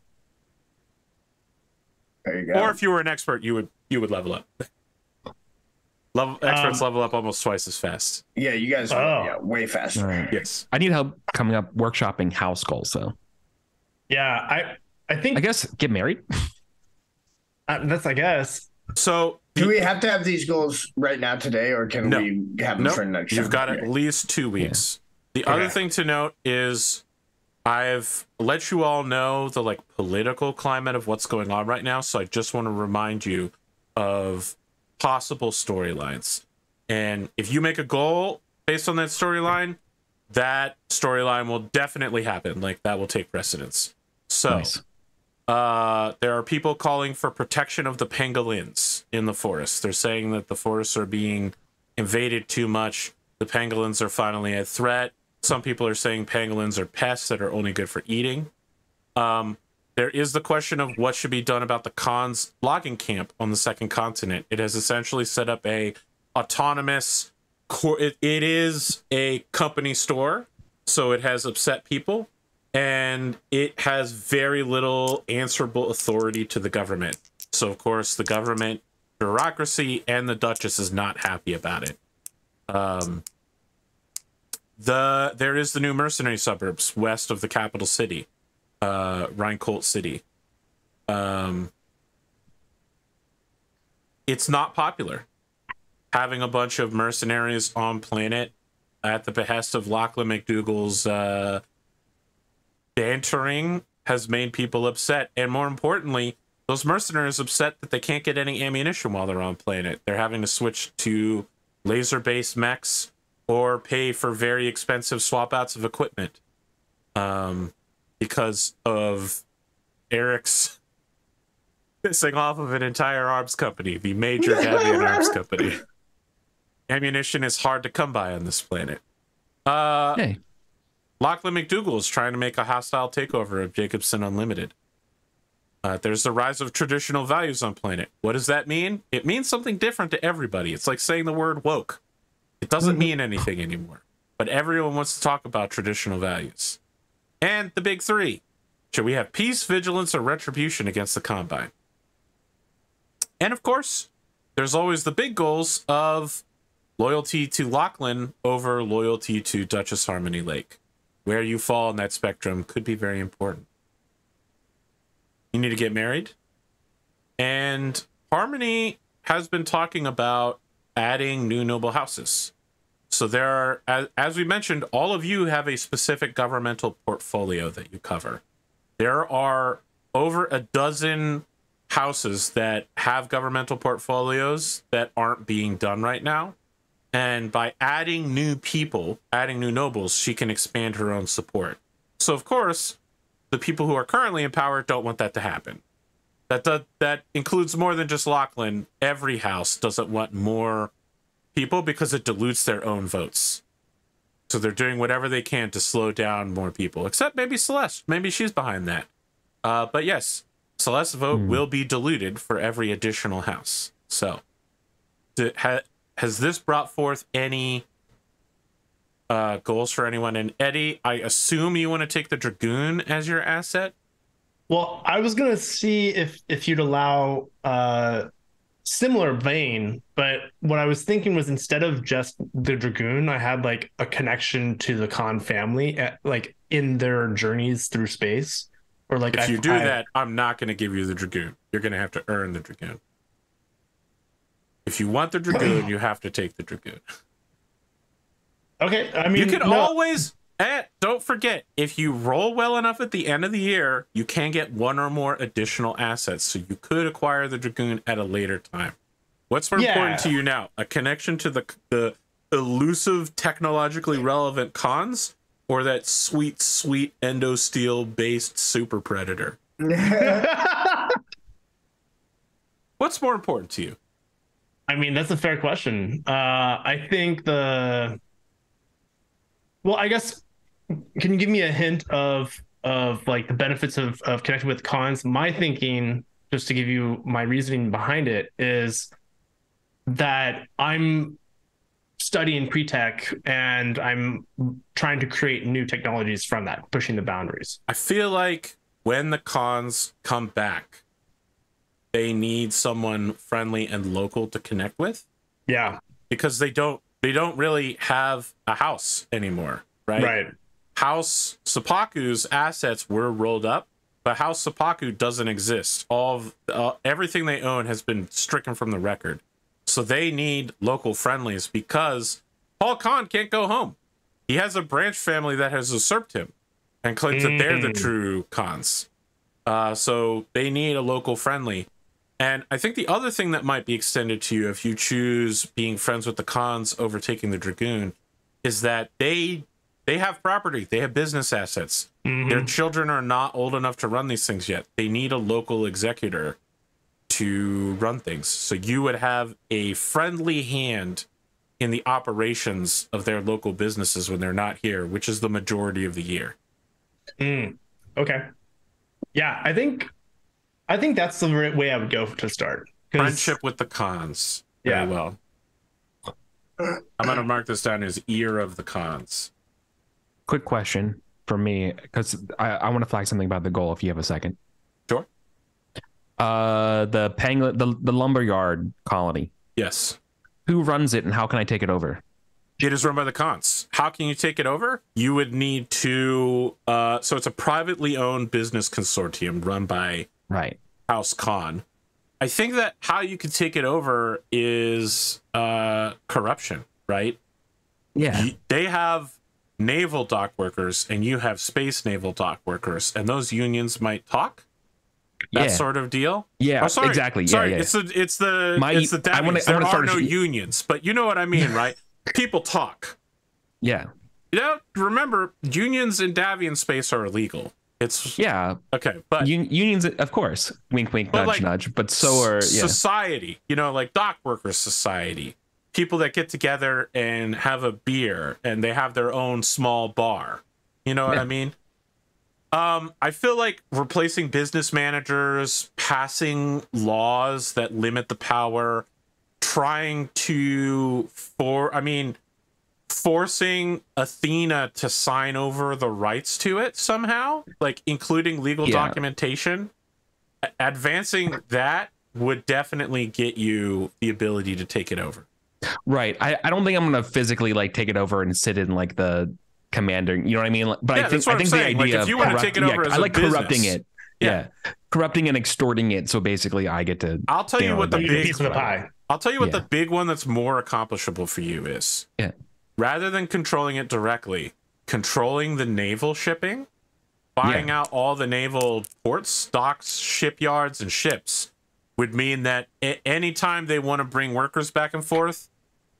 There you go. Or if you were an expert, you would level up. Experts level up almost twice as fast. Yeah, you guys way faster. Right. Yes. I need help coming up workshopping house goals though. Yeah, I think I guess get married. That's I guess. So do we have to have these goals right now today, or can we have them for next year? You've got at least 2 weeks. Yeah. The other thing to note is I've let you all know the like political climate of what's going on right now. So I just want to remind you of possible storylines. And if you make a goal based on that storyline will definitely happen. Like that will take precedence. So nice. There are people calling for protection of the pangolins in the forest. They're saying that the forests are being invaded too much. The pangolins are finally a threat. Some people are saying pangolins are pests that are only good for eating. There is the question of what should be done about the Khan's logging camp on the second continent. It has essentially set up a autonomous it is a company store, so it has upset people, and it has very little answerable authority to the government. So of course the government bureaucracy and the Duchess is not happy about it. There is the new mercenary suburbs west of the capital city, Rheincolt City. It's not popular. Having a bunch of mercenaries on planet at the behest of Lachlan McDougal's bantering has made people upset. And more importantly, those mercenaries upset that they can't get any ammunition while they're on planet. They're having to switch to laser-based mechs or pay for very expensive swap outs of equipment because of Eric's pissing off of an entire arms company, the major Gavian arms company. Ammunition is hard to come by on this planet. Hey. Lachlan McDougal is trying to make a hostile takeover of Jacobson Unlimited. There's the rise of traditional values on planet. What does that mean? It means something different to everybody. It's like saying the word woke. It doesn't mean anything anymore. But everyone wants to talk about traditional values. And the big three. Should we have peace, vigilance, or retribution against the Combine? And of course, there's always the big goals of loyalty to Lachlan over loyalty to Duchess Harmony Lake. Where you fall in that spectrum could be very important. You need to get married. And Harmony has been talking about adding new noble houses. So there are, as we mentioned, all of you have a specific governmental portfolio that you cover. There are over a dozen houses that have governmental portfolios that aren't being done right now. And by adding new people, adding new nobles, she can expand her own support. So, of course, the people who are currently in power don't want that to happen. That includes more than just Lachlan. Every house doesn't want more people because it dilutes their own votes. So they're doing whatever they can to slow down more people, except maybe Celeste. Maybe she's behind that. But yes, Celeste's vote will be diluted for every additional house. So has this brought forth any goals for anyone? And Eddie, I assume you want to take the Dragoon as your asset? Well, I was gonna see if you'd allow similar vein, but what I was thinking was instead of just the Dragoon, I had like a connection to the Khan family like in their journeys through space. Or like if you do that, I'm not going to give you the Dragoon. You're going to have to earn the Dragoon. If you want the Dragoon, you have to take the Dragoon. Okay, I mean, you can always. Don't forget, if you roll well enough at the end of the year, you can get one or more additional assets. So you could acquire the Dragoon at a later time. What's more important to you now? A connection to the elusive, technologically relevant cons, or that sweet, sweet Endosteel-based super predator? What's more important to you? I mean, that's a fair question. I think well, I guess, can you give me a hint of like the benefits of connecting with cons? My thinking, just to give you my reasoning behind it, is that I'm studying pre-tech and I'm trying to create new technologies from that, pushing the boundaries. I feel like when the cons come back, they need someone friendly and local to connect with. Yeah, because they don't really have a house anymore, right? Right. House Seppuku's assets were rolled up, but House Seppuku doesn't exist. Everything they own has been stricken from the record. So they need local friendlies because Paul Khan can't go home. He has a branch family that has usurped him and claims that they're the true cons. So they need a local friendly. And I think the other thing that might be extended to you if you choose being friends with the cons over taking the Dragoon is that they have property. They have business assets. Their children are not old enough to run these things yet. They need a local executor to run things. So you would have a friendly hand in the operations of their local businesses when they're not here, which is the majority of the year. Okay. Yeah, I think that's the right way I would go to start. Friendship with the cons. Very well. I'm going to mark this down as ear of the cons. Quick question for me, because I want to flag something about the goal if you have a second. Sure. The Pangolin, the lumberyard colony. Yes. Who runs it and how can I take it over? It is run by the cons. How can you take it over? You would need to so it's a privately owned business consortium run by House Khan. I think that how you could take it over is corruption, right? Yeah. They have naval dock workers and you have space naval dock workers, and those unions might talk. That sort of deal. Yeah, sorry, exactly. Sorry, yeah. It's the Davies. There are no unions, but you know what I mean, right? People talk. Yeah. You know, remember, unions in Davian space are illegal. It's okay, but unions, of course. Wink, wink, nudge, like, nudge. But so are society. You know, like dock workers society. People that get together and have a beer and they have their own small bar. You know what I mean? I feel like replacing business managers, passing laws that limit the power, trying to forcing Athena to sign over the rights to it somehow, like including legal documentation, advancing that would definitely get you the ability to take it over. Right. I don't think I'm going to physically like take it over and sit in like the commander, you know what I mean? But I think the idea like, if you want to take it over as I like a business, corrupting it. Yeah. Corrupting and extorting it. So basically I get to. I'll tell you what the big piece of the pie. I'll tell you what the big one that's more accomplishable for you is. Yeah. Rather than controlling it directly, controlling the naval shipping, buying out all the naval ports, docks, shipyards, and ships would mean that anytime they want to bring workers back and forth,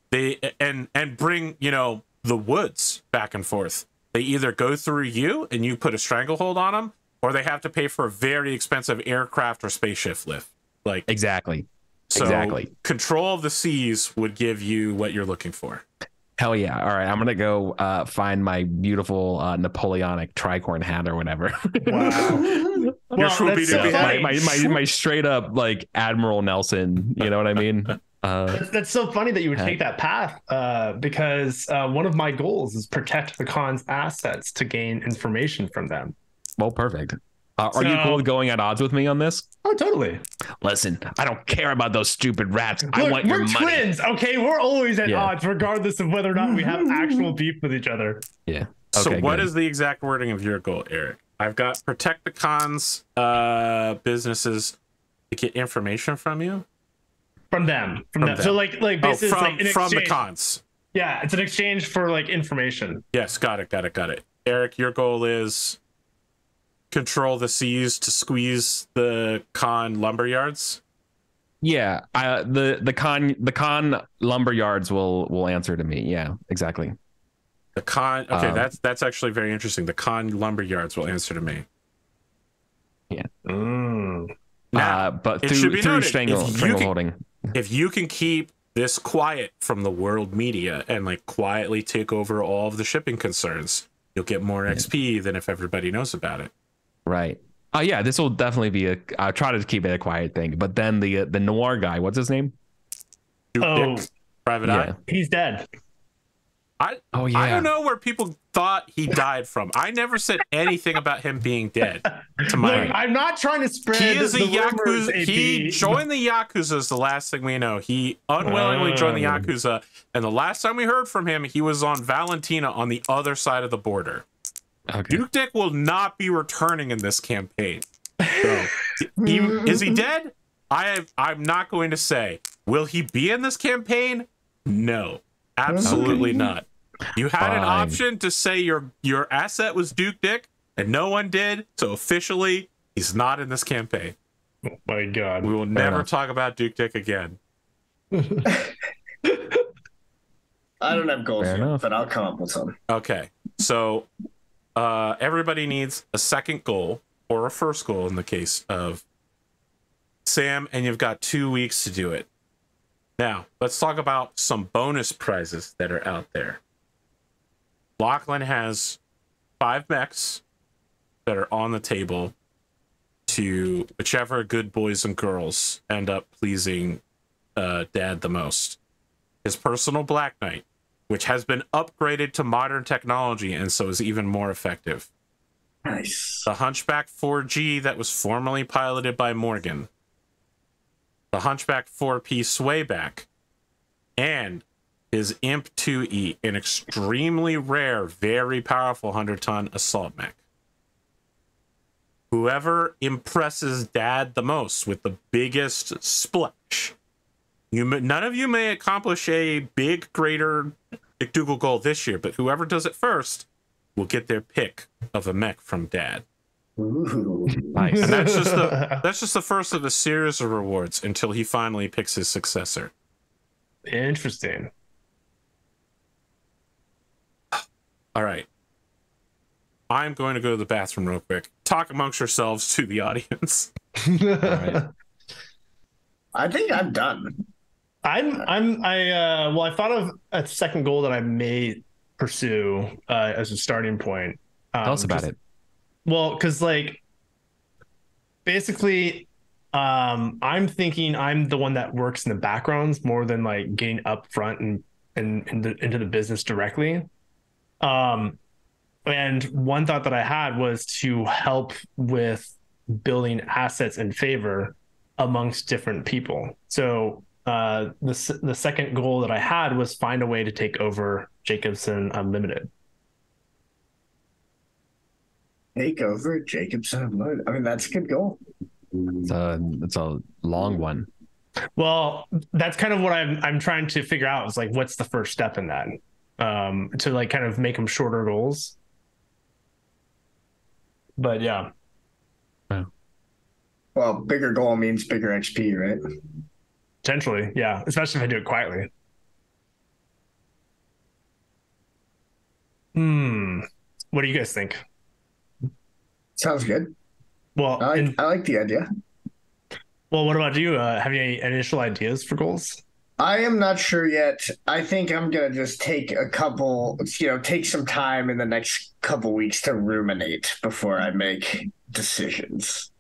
they and bring, you know, the woods back and forth, they either go through you and you put a stranglehold on them, or they have to pay for a very expensive aircraft or spaceship lift. Like exactly. So exactly. Control of the seas would give you what you're looking for. Hell yeah. All right. I'm going to go find my beautiful Napoleonic tricorn hat or whatever. Wow. My straight up like Admiral Nelson. You know what I mean? That's so funny that you would take that path because one of my goals is protect the Khan's assets to gain information from them. Well, perfect. Are you cool with going at odds with me on this? Oh, totally. Listen, I don't care about those stupid rats. I want your money. We're twins, okay? We're always at odds, regardless of whether or not we have actual beef with each other. Yeah. Okay, so what is the exact wording of your goal, Eric? I've got protect the Khan's businesses to get information from you. From them. So like basically from the Khans. Yeah, it's an exchange for like information. Yes, got it. Eric, your goal is control the seas to squeeze the Khan lumberyards. Yeah, the Khan lumberyards will answer to me. Yeah, exactly. The Khan. Okay, that's actually very interesting. The Khan lumberyards will answer to me. Yeah. Now, but through strangleholding. If you can keep this quiet from the world media and like quietly take over all of the shipping concerns, you'll get more XP than if everybody knows about it. Right. Oh yeah, this will definitely be I'll try to keep it a quiet thing. But then the noir guy, what's his name? Dick, Private Eye. He's dead. I don't know where people thought he died from. I never said anything about him being dead. I'm not trying to spread. He is a Yakuza. He joined the Yakuza is the last thing we know. He unwillingly joined the Yakuza, and the last time we heard from him, he was on Valentina on the other side of the border. Okay. Duke Dick will not be returning in this campaign. So, is he dead? I'm not going to say. Will he be in this campaign? No, absolutely not. You had an option to say your asset was Duke Dick, and no one did. So officially, he's not in this campaign. Oh my God. We will never talk about Duke Dick again. I don't have goals yet, but I'll come up with some. Okay, so everybody needs a second goal or a first goal in the case of Sam, and you've got 2 weeks to do it. Now, let's talk about some bonus prizes that are out there. Lachlan has 5 mechs that are on the table to whichever good boys and girls end up pleasing Dad the most. His personal Black Knight, which has been upgraded to modern technology and so is even more effective. Nice. The Hunchback 4G that was formerly piloted by Morgan. The Hunchback 4P Swayback. And his Imp 2E, an extremely rare, very powerful 100-ton assault mech. Whoever impresses Dad the most with the biggest splash. None of you may accomplish a big, greater McDougal goal this year, but whoever does it first will get their pick of a mech from Dad. Ooh. Nice. And that's just the first of a series of rewards until he finally picks his successor. Interesting. All right. I'm going to go to the bathroom real quick. Talk amongst yourselves to the audience. All right. I think I'm done. I thought of a second goal that I may pursue as a starting point. Tell us about it. Well, because like basically I'm thinking I'm the one that works in the backgrounds more than like getting up front and into the business directly. And one thought that I had was to help with building assets in favor amongst different people. So the second goal that I had was find a way to take over Jacobson Unlimited. Take over Jacobson of Mud. I mean, that's a good goal. It's a long one. Well, that's kind of what I'm trying to figure out is like what's the first step in that, to like kind of make them shorter goals. But yeah. Well, bigger goal means bigger XP, right? Potentially, yeah. Especially if I do it quietly. What do you guys think? Sounds good. Well, I like the idea. Well, what about you? Have you any initial ideas for goals? I am not sure yet. I think I'm gonna just take take some time in the next couple weeks to ruminate before I make decisions.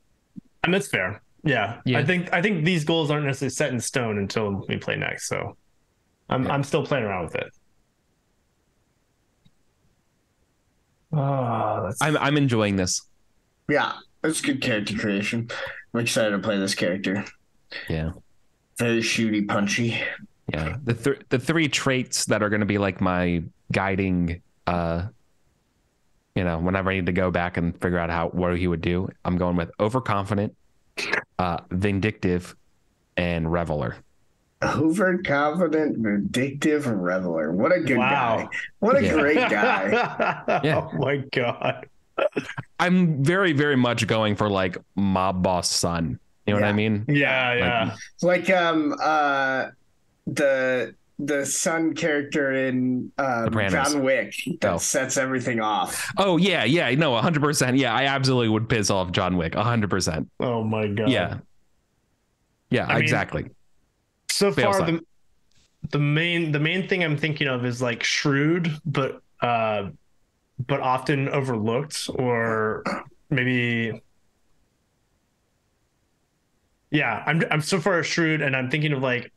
And that's fair. Yeah. I think these goals aren't necessarily set in stone until we play next. So I'm still playing around with it. I'm enjoying this. Yeah, it's good character creation. I'm excited to play this character. Yeah. Very shooty, punchy. Yeah. The three traits that are going to be like my guiding, whenever I need to go back and figure out what he would do, I'm going with overconfident, vindictive, and reveler. Overconfident, vindictive, reveler. What a good guy. What a great guy. Yeah. Oh my God. I'm very, very much going for like mob boss son. You know what I mean? Yeah, Like the son character in John Wick that sets everything off. Oh yeah, no, 100%. Yeah, I absolutely would piss off John Wick, 100%. Oh my God. Yeah, exactly. So far, the main thing I'm thinking of is like shrewd, but often overlooked, or maybe. Yeah, I'm so far shrewd, and I'm thinking of like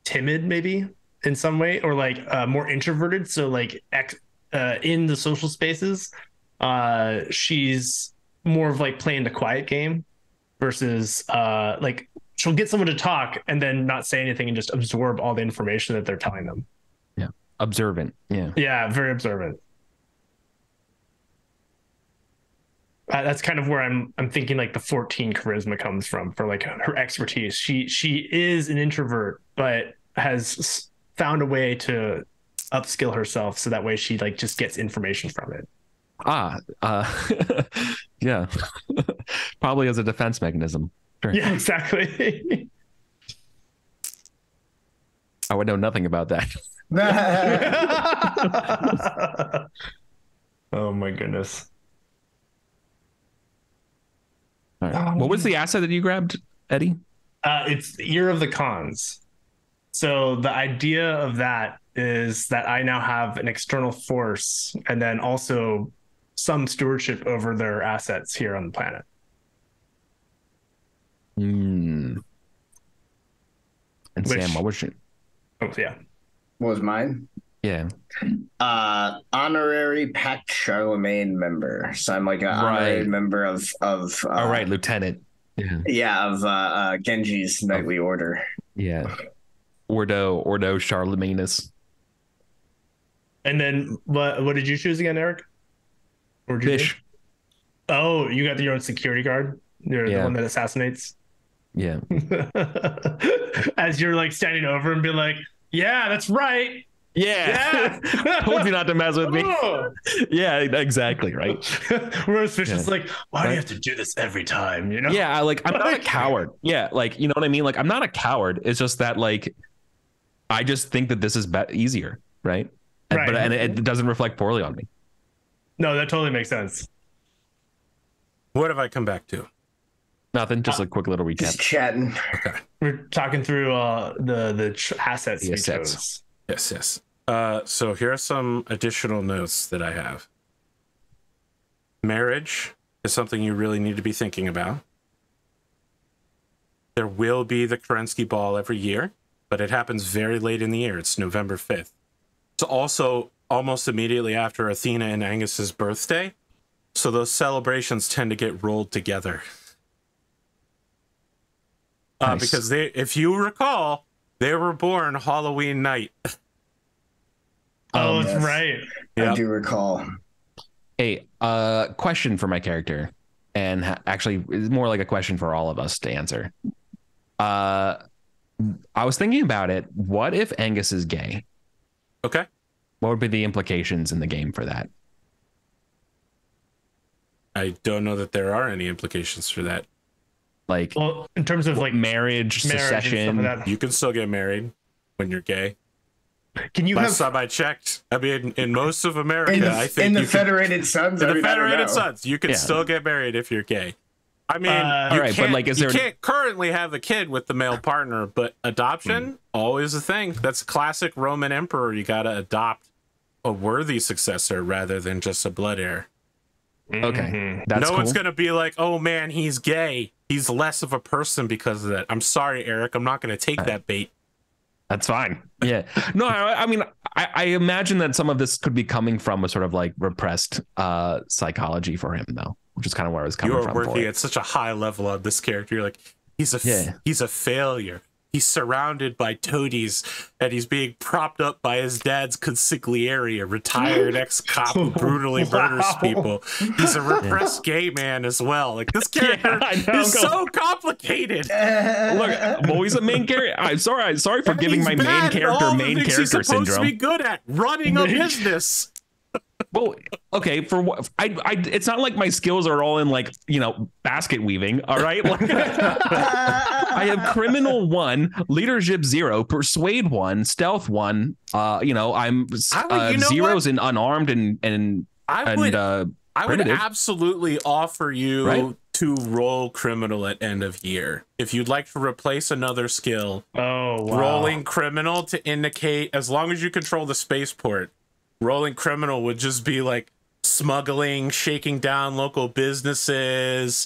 timid, maybe in some way, or like more introverted. So like in the social spaces, she's more of like playing the quiet game versus like she'll get someone to talk and then not say anything and just absorb all the information that they're telling them. Yeah, observant. Yeah, very observant. That's kind of where I'm thinking like the 14 charisma comes from for like her expertise. She is an introvert, but has found a way to upskill herself so that way she like just gets information from it. Yeah, probably as a defense mechanism. Sure. Yeah, exactly. I would know nothing about that. Oh my goodness. All right. What was the asset that you grabbed, Eddie? It's Ear of the Cons. So the idea of that is that I now have an external force and then also some stewardship over their assets here on the planet. And Sam, what was your... What was mine? Yeah. Honorary Pact Charlemagne member. So I'm like an honorary member of lieutenant. Of Genji's knightly order. Yeah. Ordo Charlemagnus. And then what did you choose again, Eric? Fish. Oh, you got your own security guard? You're the one that assassinates? Yeah. As you're like standing over and be like, yeah, that's right. Yeah. Told you not to mess with me. Yeah, exactly. Right. Whereas Fish is like, why do you have to do this every time? You know? Yeah. Like, I'm not a coward. Yeah. Like, you know what I mean? Like, I'm not a coward. It's just that, like, I just think that this is easier. Right. And it doesn't reflect poorly on me. No, that totally makes sense. What have I come back to? Nothing. Just a quick little recap. Just chatting. Okay. We're talking through the assets we chose. Yes. So here are some additional notes that I have. Marriage is something you really need to be thinking about. There will be the Kerensky Ball every year, but it happens very late in the year. It's November 5th. It's also almost immediately after Athena and Angus's birthday. So those celebrations tend to get rolled together. Nice. Because if you recall, they were born Halloween night. Oh, that's right. I do recall. Hey, question for my character, and actually, it's more like a question for all of us to answer. I was thinking about it. What if Angus is gay? Okay. What would be the implications in the game for that? I don't know that there are any implications for that. Like, well, in terms of like marriage, succession. like you can still get married when you're gay. Can you Last time I checked, I mean, in most of America, I think in the Federated Sons, in the Federated Sons, you can still get married if you're gay. I mean, you can't, but you can't currently have a kid with the male partner, but adoption always a thing. That's classic Roman emperor. You got to adopt a worthy successor rather than just a blood heir. Okay, that's no one's gonna be like, "Oh man, he's gay. He's less of a person because of that." I'm sorry, Eric. I'm not gonna take that bait. That's fine. Yeah. No, I mean, I imagine that some of this could be coming from a sort of like repressed psychology for him, though, which is kind of where I was coming from. You're working at such a high level on this character. You're like, he's a failure. He's surrounded by toadies, and he's being propped up by his dad's consigliere, a retired ex-cop who brutally murders people. He's a repressed gay man as well. Like, this character is so complicated. Look, well, he's a main character. I'm sorry for giving my main character he's supposed syndrome. To be good at running a business. Well, okay, for what it's not like my skills are all in like, basket weaving, all right? Like, I have criminal 1, leadership 0, persuade 1, stealth 1, I'm zeros in unarmed and I would absolutely offer you to roll criminal at end of year. If you'd like to replace another skill, rolling criminal to indicate, as long as you control the spaceport, rolling criminal would just be like smuggling, shaking down local businesses,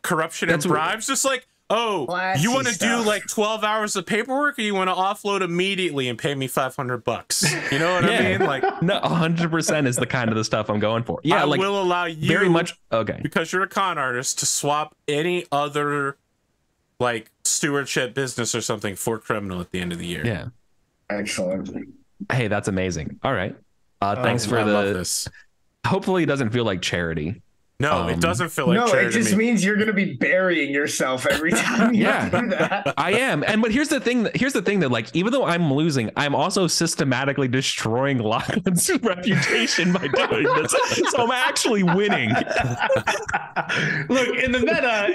corruption and bribes. Just like, you want to do like 12 hours of paperwork, or you want to offload immediately and pay me $500? You know what I mean? Like, no, 100% is the kind of the stuff I'm going for. Yeah, I will allow you very much. Okay, because you're a con artist, to swap any other like stewardship business or something for criminal at the end of the year. Yeah. Excellent. Hey, that's amazing. All right. Thanks for this. Hopefully it doesn't feel like charity. No, it doesn't feel like charity. No, it just means you're going to be burying yourself every time you do that. I am. But here's the thing that, like, even though I'm losing, I'm also systematically destroying Lachlan's reputation by doing this. So I'm actually winning. Look, in the meta,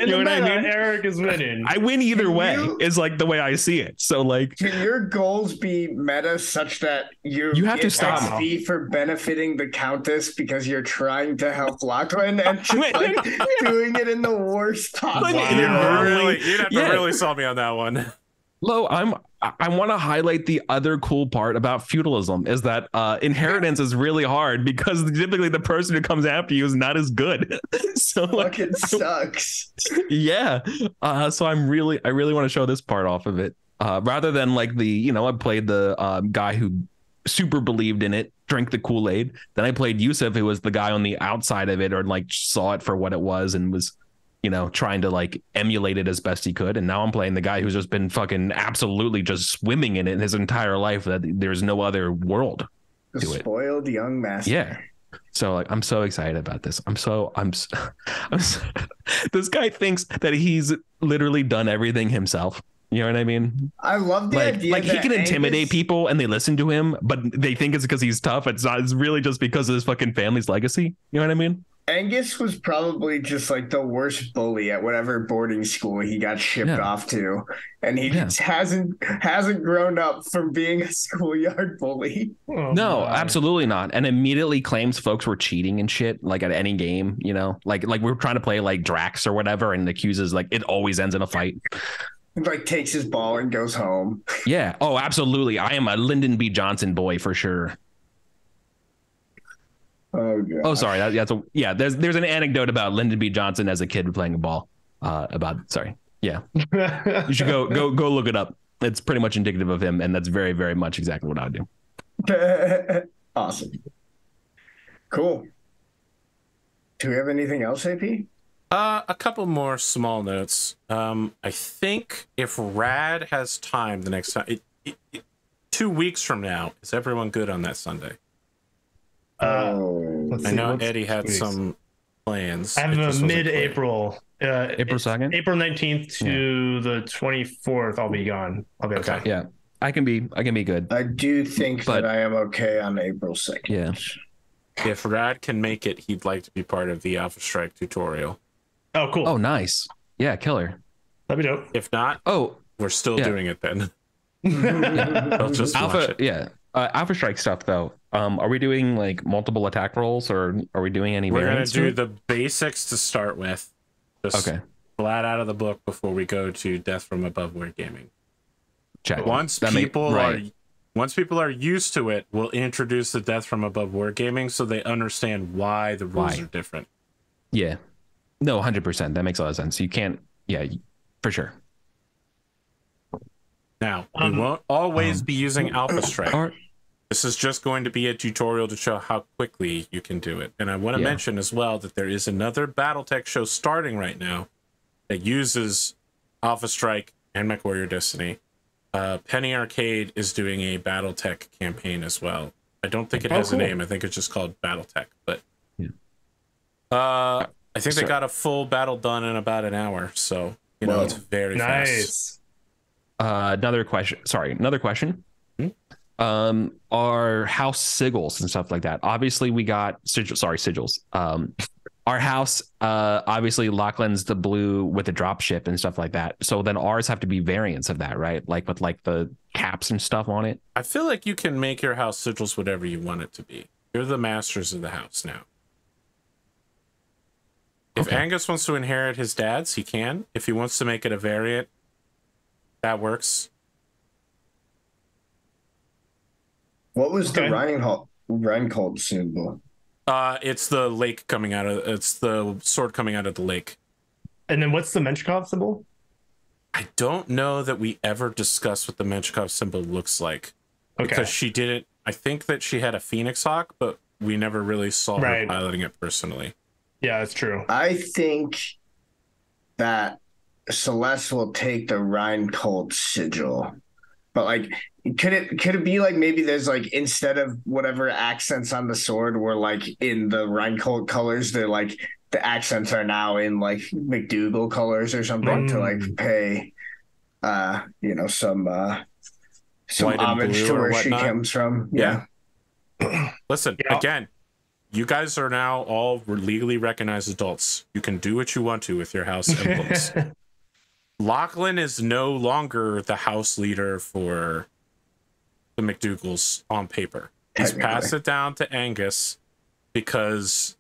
Eric is winning. I win either way, is like the way I see it. So like, can your goals be meta such that you have to stop XP for benefiting the Countess because you're trying to help Lachlan? Just like doing it in the worst possible. You'd have to really sell me on that one. Lo, I want to highlight the other cool part about feudalism is that inheritance is really hard because typically the person who comes after you is not as good. So like, it sucks. Yeah. So I really want to show this part off of it rather than like I played the guy who super believed in it, drank the Kool-Aid. Then I played Yusuf, who was the guy on the outside of it, or like saw it for what it was and was, trying to like emulate it as best he could. And now I'm playing the guy who's just been fucking absolutely just swimming in it his entire life, that there's no other world to it. Spoiled young master. Yeah. So like, I'm so excited about this. This guy thinks that he's literally done everything himself. You know what I mean? I love the idea. Like, he can intimidate people and they listen to him, but they think it's because he's tough. It's not. It's really just because of his fucking family's legacy. You know what I mean? Angus was probably just like the worst bully at whatever boarding school he got shipped off to, and he just hasn't grown up from being a schoolyard bully. No, absolutely not. And immediately claims folks were cheating and shit, like at any game. Like we're trying to play like Drax or whatever, and accuses like it always ends in a fight. Like takes his ball and goes home. Yeah. Oh, absolutely. I am a Lyndon B. Johnson boy for sure. Oh, God. Oh, sorry. There's an anecdote about Lyndon B. Johnson as a kid playing a ball. Yeah. You should go look it up. It's pretty much indicative of him, and that's very, very much exactly what I would do. Awesome. Cool. Do we have anything else, AP? A couple more small notes. I think if Rad has time the next time, 2 weeks from now, is everyone good on that Sunday? Let's I see, know what's Eddie had 2 weeks? some plans. I have It a just wasn't clear. mid-April. April It's 2nd? April 19th to the 24th. I'll be gone. I'll be okay. Yeah, I can be good. I do think But- that I am okay on April 2nd. Yeah. If Rad can make it, he'd like to be part of the Alpha Strike tutorial. Oh, cool. Oh, nice. Yeah, killer. That'd be dope. If not, Oh, we're still yeah. doing it then. I'll just watch Alpha. it. Yeah. Alpha Strike stuff though. Are we doing like multiple attack rolls, or are we doing any? We're gonna variants to do it? the basics to start with. Just Okay. flat out of the book before we go to Death from Above Wargaming. Check. Once people are used to it, we'll introduce the Death from Above Wargaming so they understand why the rules are different. Yeah. No, 100%. That makes a lot of sense. You can't. Yeah, for sure. Now, we won't always be using Alpha Strike. Or, This is just going to be a tutorial to show how quickly you can do it. And I want to mention as well that there is another Battletech show starting right now that uses Alpha Strike and Mechwarrior Destiny. Penny Arcade is doing a Battletech campaign as well. I don't think it has a name. I think it's just called Battletech. But I think they got a full battle done in about an hour. So, you know, it's very fast. another question. Our house sigils and stuff like that. Obviously, we got sigils. Our house, obviously, Lachlan's the blue with the drop ship and stuff like that. So then ours have to be variants of that, right? Like with like the caps and stuff on it. I feel like you can make your house sigils whatever you want it to be. You're the masters of the house now. If Angus wants to inherit his dad's, he can. If he wants to make it a variant, that works. What was the Reinhold symbol? It's the lake coming out of. It's the sword coming out of the lake. And then what's the Menshikov symbol? I don't know that we ever discussed what the Menshikov symbol looks like. Because she didn't. I think that she had a Phoenix Hawk, but we never really saw her piloting it personally. Yeah, that's true. I think that Celeste will take the Reinhold sigil, but like, could it be like maybe there's like, instead of whatever accents on the sword were like in the Reinhold colors, they're like the accents are now in like McDougal colors or something to like pay, some homage to where she comes from. Yeah. Listen, again, you guys are now all legally recognized adults. You can do what you want to with your house emblems. Lachlan is no longer the house leader for the McDougals on paper. He's passed it down to Angus because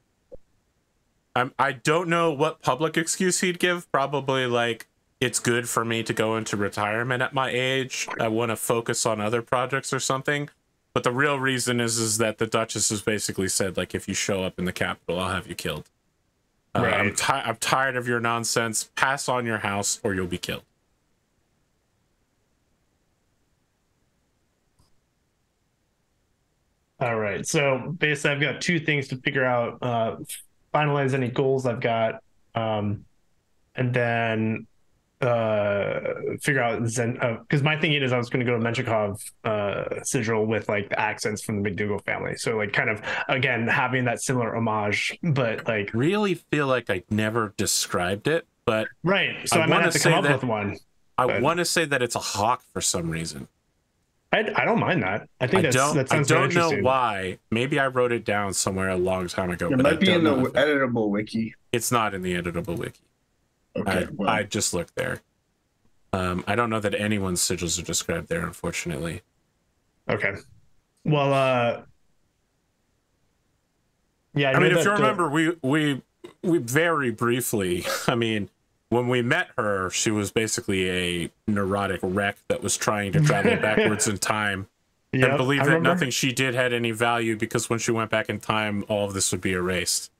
I don't know what public excuse he'd give. Probably like, it's good for me to go into retirement at my age. I want to focus on other projects or something. But the real reason is that the Duchess has basically said, like, if you show up in the capital, I'll have you killed. I'm tired of your nonsense. Pass on your house or you'll be killed. All right. So basically, I've got two things to figure out. Finalize any goals I've got, and then figure out Zen. Because my thinking is I was going to go to Menshikov sigil with like the accents from the McDougal family. So like kind of again having that similar homage, but like really feel like I never described it, but So I might have to come up with one. I want to say that it's a hawk for some reason. I don't mind that. I think that sounds I don't know interesting. Why. Maybe I wrote it down somewhere a long time ago. It might be in the editable wiki. It's not in the editable wiki. Okay, I just looked there. I don't know that anyone's sigils are described there, unfortunately. Okay. Well, yeah. I mean, if you remember, we very briefly. I mean, when we met her, she was basically a neurotic wreck that was trying to travel backwards in time. And believe that nothing she did had any value because when she went back in time, all of this would be erased.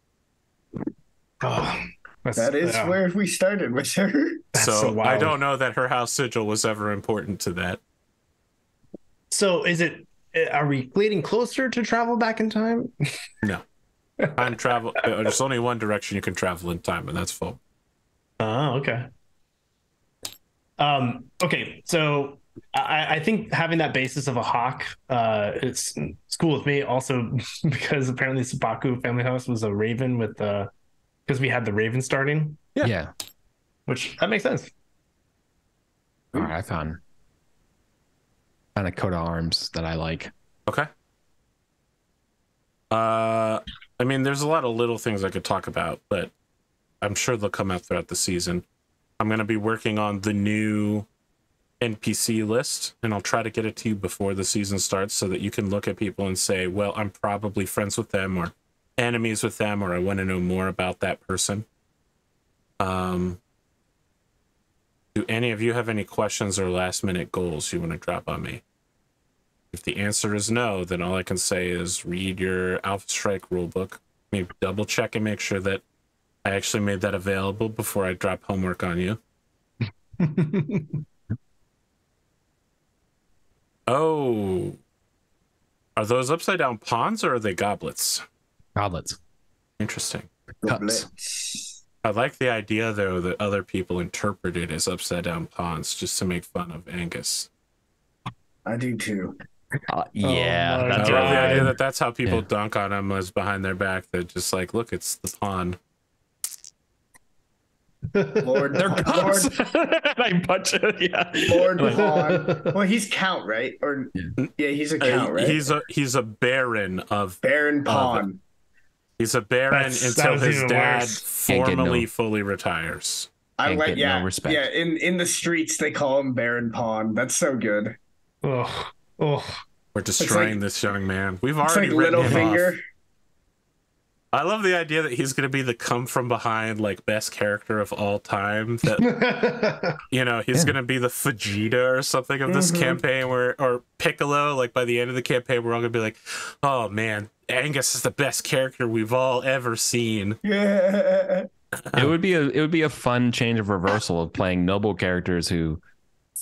Oh, that is where we started with her. So I don't know that her house sigil was ever important to that. So are we getting closer to travel back in time? No. Time travel. There's only one direction you can travel in time, and that's forward. Oh, okay. Okay, so I think having that basis of a hawk, it's cool with me. Also, because apparently Sabaku Family House was a raven with because we had the raven starting. Yeah. Which that makes sense. All right, I found a coat of arms that I like. Okay. I mean, there's a lot of little things I could talk about, but I'm sure they'll come out throughout the season. I'm going to be working on the new NPC list, and I'll try to get it to you before the season starts so that you can look at people and say, well, I'm probably friends with them or enemies with them, or I want to know more about that person. Do any of you have any questions or last minute goals you want to drop on me? If the answer is no, then all I can say is read your Alpha Strike rulebook. Maybe double check and make sure that I actually made that available before I drop homework on you. Oh, are those upside down pawns or are they goblets? Goblets. Interesting. Cups. I like the idea, though, that other people interpret it as upside down pawns just to make fun of Angus. I do too. Yeah, my that's I love the right. idea that that's how people Yeah. dunk on him, was behind their back. They're just like, look, it's the pawn. Lord, They're cups. I punch it. Yeah. Lord Pawn. Well, he's count, right? Or yeah, he's a count, right? He's a baron of Baron Pawn. He's a baron That until was his even dad worse. Can't get formally no- fully retires. I Can't like, get yeah, no respect. yeah. In the streets, they call him Baron Pawn. That's so good. Oh, oh. We're destroying like- this young man. We've It's already like written him Littlefinger. off. I love the idea that he's going to be the come from behind, like, best character of all time. That, you know, he's going to be the Vegeta or something of this campaign, or Piccolo. Like, by the end of the campaign, we're all going to be like, oh man, Angus is the best character we've all ever seen. Yeah. It would be a fun change of reversal of playing noble characters who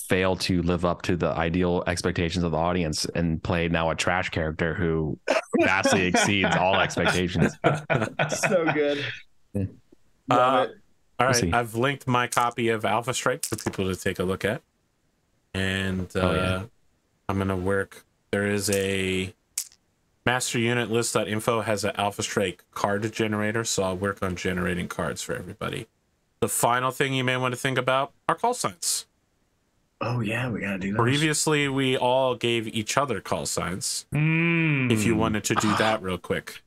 fail to live up to the ideal expectations of the audience and play now a trash character who vastly exceeds all expectations. So good. Yeah. Love it. All right, see. I've linked my copy of Alpha Strike for people to take a look at. And yeah. I'm going to work. There is a master unit list.info has an Alpha Strike card generator, so I'll work on generating cards for everybody. The final thing you may want to think about are call signs. Oh yeah, we gotta do that. Previously, we all gave each other call signs. Mm. If you wanted to do that real quick.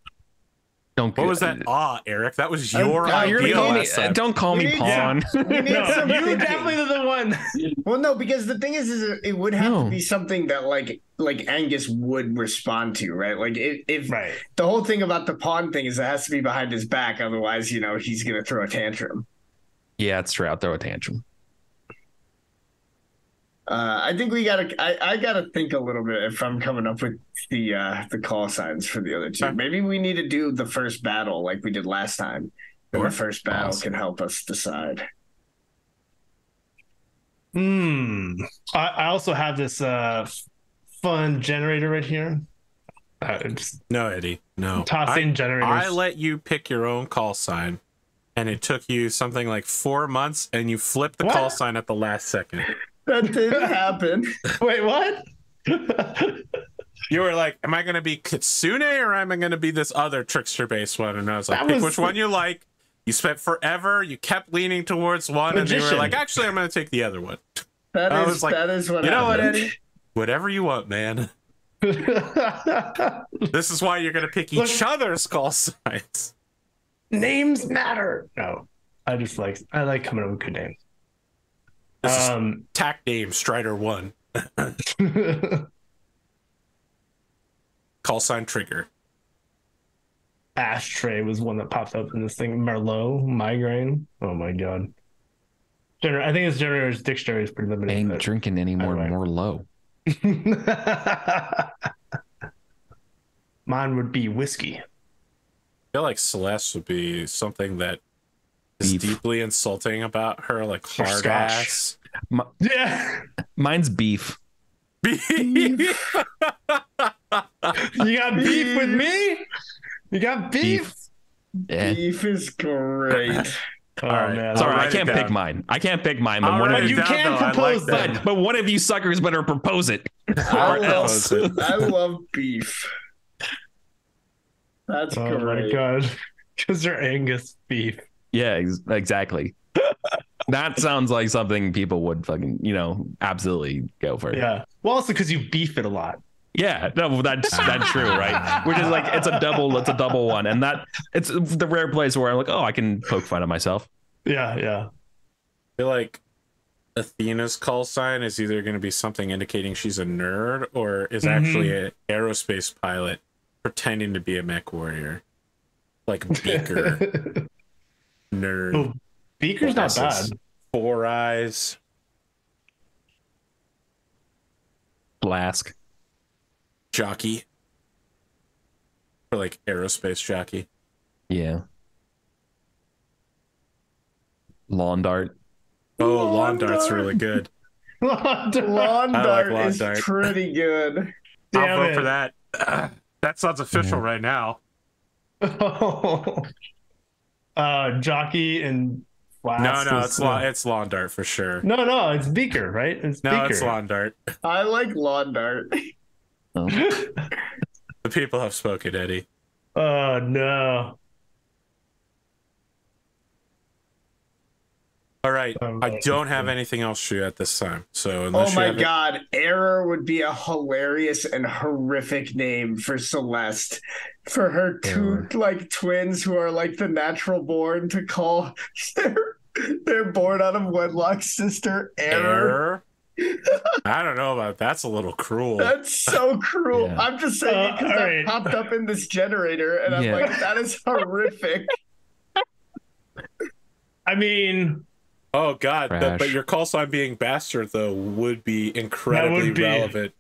Don't. What was that? Eric, that was your you're idea gonna last time. Don't call We me need- pawn. We need No, some you thinking. definitely the one. Well, no, because the thing is it would have No. to be something that like Angus would respond to, right? Like if Right. the whole thing about the pawn thing is it has to be behind his back, otherwise, he's gonna throw a tantrum. Yeah, it's true. I'll throw a tantrum. I think we gotta. I gotta think a little bit if I'm coming up with the call signs for the other two. Okay. Maybe we need to do the first battle like we did last time. Then Sure. the first battle Awesome. can help us decide. I also have this fun generator right here. Just No, Eddie, no. tossing generators. I let you pick your own call sign, and it took you something like 4 months, and you flipped the What? call sign at the last second. That didn't happen. Wait, what? You were like, am I going to be Kitsune or am I going to be this other trickster-based one? And I was like, That pick was- which one you like. You spent forever. You kept leaning towards one, and you were Magician. like, actually, I'm going to take the other one. That I is was like, that is what you know what, happened. Eddie? Whatever you want, man. This is why you're going to pick each other's call signs. Names matter. No, I like coming up with good names. This is tack name Strider 1. Call sign Trigger. Ashtray was one that popped up in this thing. Merlot, migraine. Oh my god. I think his generator's dictionary is pretty I limited. ain't but- drinking anymore. Anyway. More low. Mine would be whiskey. I feel like Celeste would be something that is Beef. deeply insulting about her, like Or hard Scotch. ass. Yeah. Mine's beef. Beef. You got beef with me? You got beef? Eh, Beef is great. Oh right. man. Sorry, I write can't it pick down. mine. I can't pick mine, but I'll one write of it you you down, can though. I propose like that. but one of you suckers better propose it. I Or else. I love beef. That's Oh my great. god. Because they're Angus beef. Yeah, exactly. That sounds like something people would fucking, absolutely go for. Yeah. Well, also because you beef it a lot. Yeah, no, that's true, right? Which is like it's a double one, and that it's the rare place where I'm like, oh, I can poke fun at myself. Yeah, yeah. I feel like Athena's call sign is either going to be something indicating she's a nerd or is actually an aerospace pilot pretending to be a mech warrior. Like Beaker. Nerd. Oh, Beaker's not bad. 4 eyes. Blask. Jockey. Or like aerospace jockey. Yeah. Lawn dart. Oh, lawn dart's really good. Lawn I like dart lawn is dart. pretty good. I'll vote for that. That sounds official right now. Jockey and Flask. No, it's lawn dart for sure. No, it's Beaker, right? It's Beaker. It's lawn dart. I like lawn dart. Oh. The people have spoken, Eddie. Oh no. All right, I don't have anything else for you at this time. So Oh unless my you have god, Error would be a hilarious and horrific name for Celeste. For her two twins who are like the natural born to call they're born out of wedlock sister Error. I don't know about that's a little cruel. That's so cruel. Yeah. I'm just saying because that right. popped up in this generator and I'm like, that is horrific. I mean, Oh God! Trash. But your call sign being bastard though would be incredibly relevant.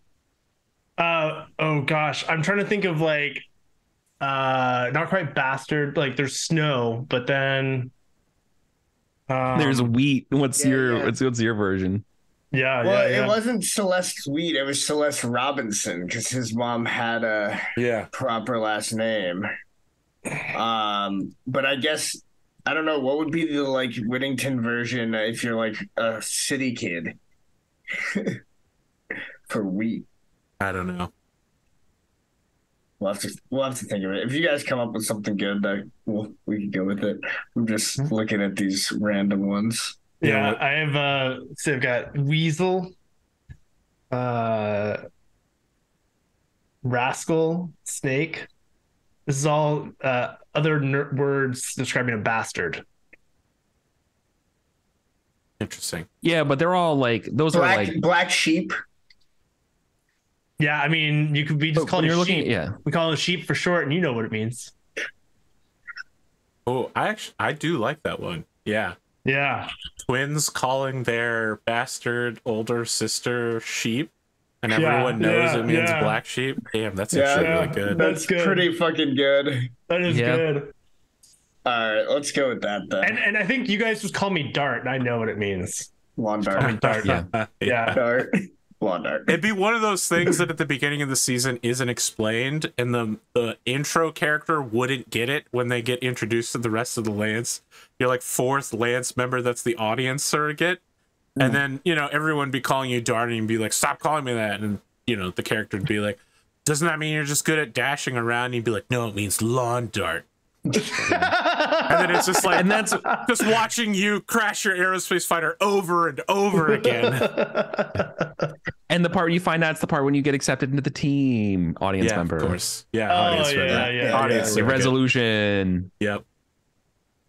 Oh gosh, I'm trying to think of like, not quite bastard. Like there's snow, but then There's wheat. What's your version? Yeah, Well, yeah. it wasn't Celeste Wheat, it was Celeste Robinson because his mom had a proper last name. But I guess I don't know what would be the like Whittington version if you're like a city kid for wheat. I don't know. We'll have to think of it. If you guys come up with something good, we can go with it. I'm just looking at these random ones. Yeah, I have so I've got Weasel, Rascal, Snake. This is all other words describing a bastard. Interesting. Yeah, but they're all like those are like Black Sheep. Yeah, I mean, you could be just calling it sheep. Yeah, We call it sheep for short, and you know what it means. Oh, I do like that one. Yeah. Yeah. Twins calling their bastard older sister sheep, and everyone knows it means black sheep. Damn, that's actually really good. That's good. pretty fucking good. That is good. All right, let's go with that then. And I think you guys just call me Dart, and I know what it means. Lawn Call me dart. Dart. Yeah. Dart. Lawn dart. It'd be one of those things that at the beginning of the season isn't explained, and the intro character wouldn't get it when they get introduced to the rest of the Lance. You're like fourth Lance member that's the audience surrogate, and then everyone be calling you Dart, and you'd be like, "Stop calling me that," and the character would be like, "Doesn't that mean you're just good at dashing around?" And you'd be like, "No, it means lawn dart." And then it's just like, and that's just watching you crash your aerospace fighter over and over again. and the part you find out's the part when you get accepted into the team, audience member. Of course. Yeah. Audience Audience resolution. Yep.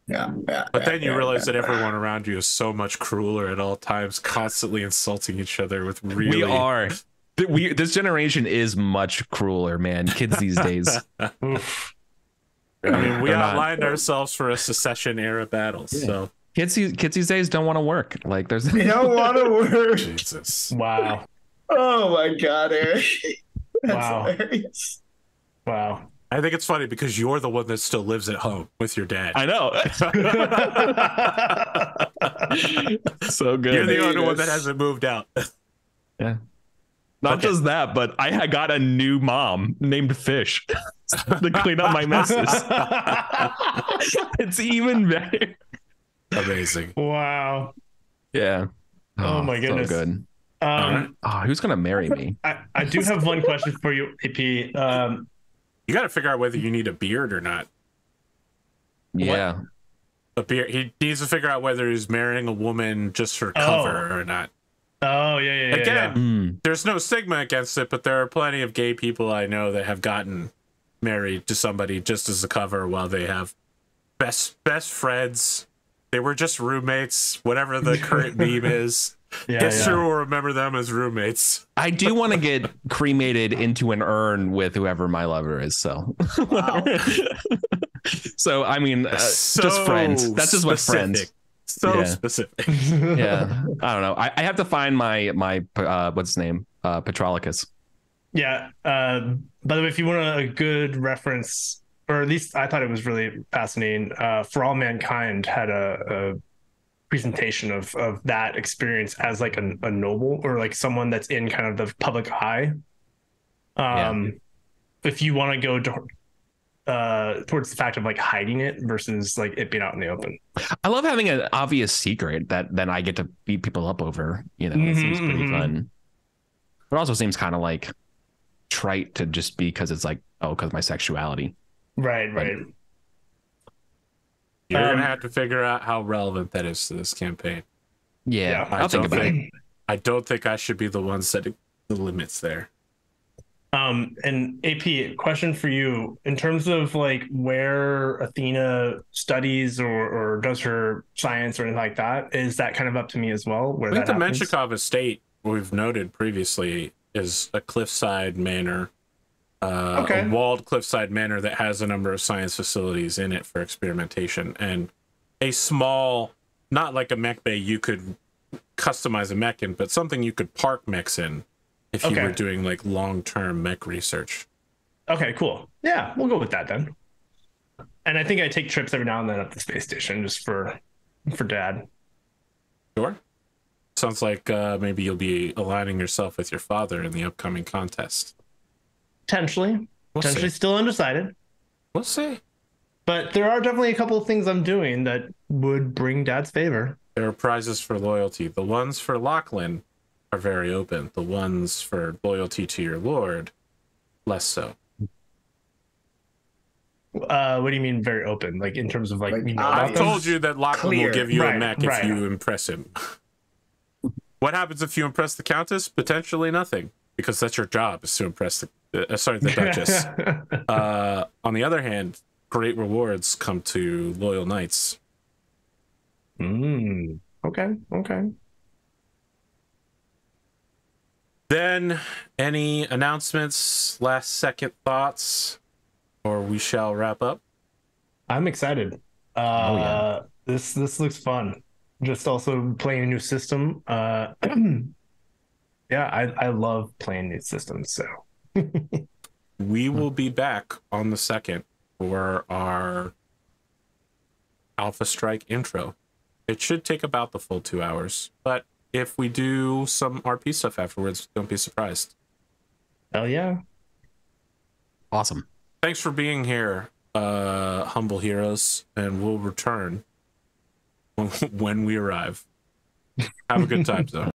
Yeah. But then you realize that everyone around you is so much crueler at all times, constantly insulting each other with really. We are. This generation is much crueler, man. Kids these days. I mean, we outlined ourselves for a secession era battle, so kids these days don't want to work. Like they don't want to work. Jesus. Wow. Oh my God, Eric. That's Wow. hilarious. Wow. I think it's funny because you're the one that still lives at home with your dad. I know. So good. You're the only one that hasn't moved out. Yeah. Not just that, but I got a new mom named Fish to clean up my messes. It's even better. Amazing. Wow. Yeah. Oh my So goodness. good. right. Who's gonna marry me? I do have one question for you, AP. You got to figure out whether you need a beard or not. Yeah. A beard. He needs to figure out whether he's marrying a woman just for cover or not. Oh yeah. Again, there's no stigma against it, but there are plenty of gay people I know that have gotten married to somebody just as a cover while they have best friends. They were just roommates, whatever the current meme is. History will remember them as roommates. I do want to get cremated into an urn with whoever my lover is. So, so I mean, just friends. That's just what friends. Specific. Yeah, I don't know. I have to find my what's his name? Petrolicus. Yeah. By the way, if you want a good reference, or at least I thought it was really fascinating. For All Mankind had a presentation of that experience as like a noble or like someone that's in kind of the public eye. If you want to go towards the fact of like hiding it versus like it being out in the open. I love having an obvious secret that then I get to beat people up over. You know, it seems pretty fun. But it also seems kind of like trite to just be because it's like, oh, because my sexuality. Right. You're gonna have to figure out how relevant that is to this campaign. Yeah, I'll think about it. I don't think I should be the one setting the limits there. And AP, question for you in terms of like where Athena studies or does her science or anything like that, is that kind of up to me as well? Where I think that the happens? Menshikov estate, we've noted previously, is a cliffside manor, a walled cliffside manor that has a number of science facilities in it for experimentation, and a small, not like a mech bay you could customize a mech in, but something you could park mechs in if you were doing like long-term mech research. Okay, cool. Yeah, we'll go with that then. And I think I take trips every now and then up the space station just for dad. Sure. Sounds like maybe you'll be aligning yourself with your father in the upcoming contest. Potentially. Potentially still undecided. We'll see. But there are definitely a couple of things I'm doing that would bring dad's favor. There are prizes for loyalty. The ones for Lachlan are very open. The ones for loyalty to your lord, less so. What do you mean very open? Like in terms of like you know I've told you that Lachlan will give you a mech if you impress him. What happens if you impress the Countess? Potentially nothing, because that's your job, is to impress the Duchess. On the other hand, great rewards come to loyal knights. Okay. Then, any announcements, last second thoughts, or we shall wrap up? I'm excited. This looks fun. Just also playing a new system. Yeah, I love playing new systems. So we will be back on the 2nd for our Alpha Strike intro. It should take about the full 2 hours, but if we do some RP stuff afterwards, don't be surprised. Hell yeah. Awesome. Thanks for being here, humble heroes, and we'll return when we arrive. Have a good time, though.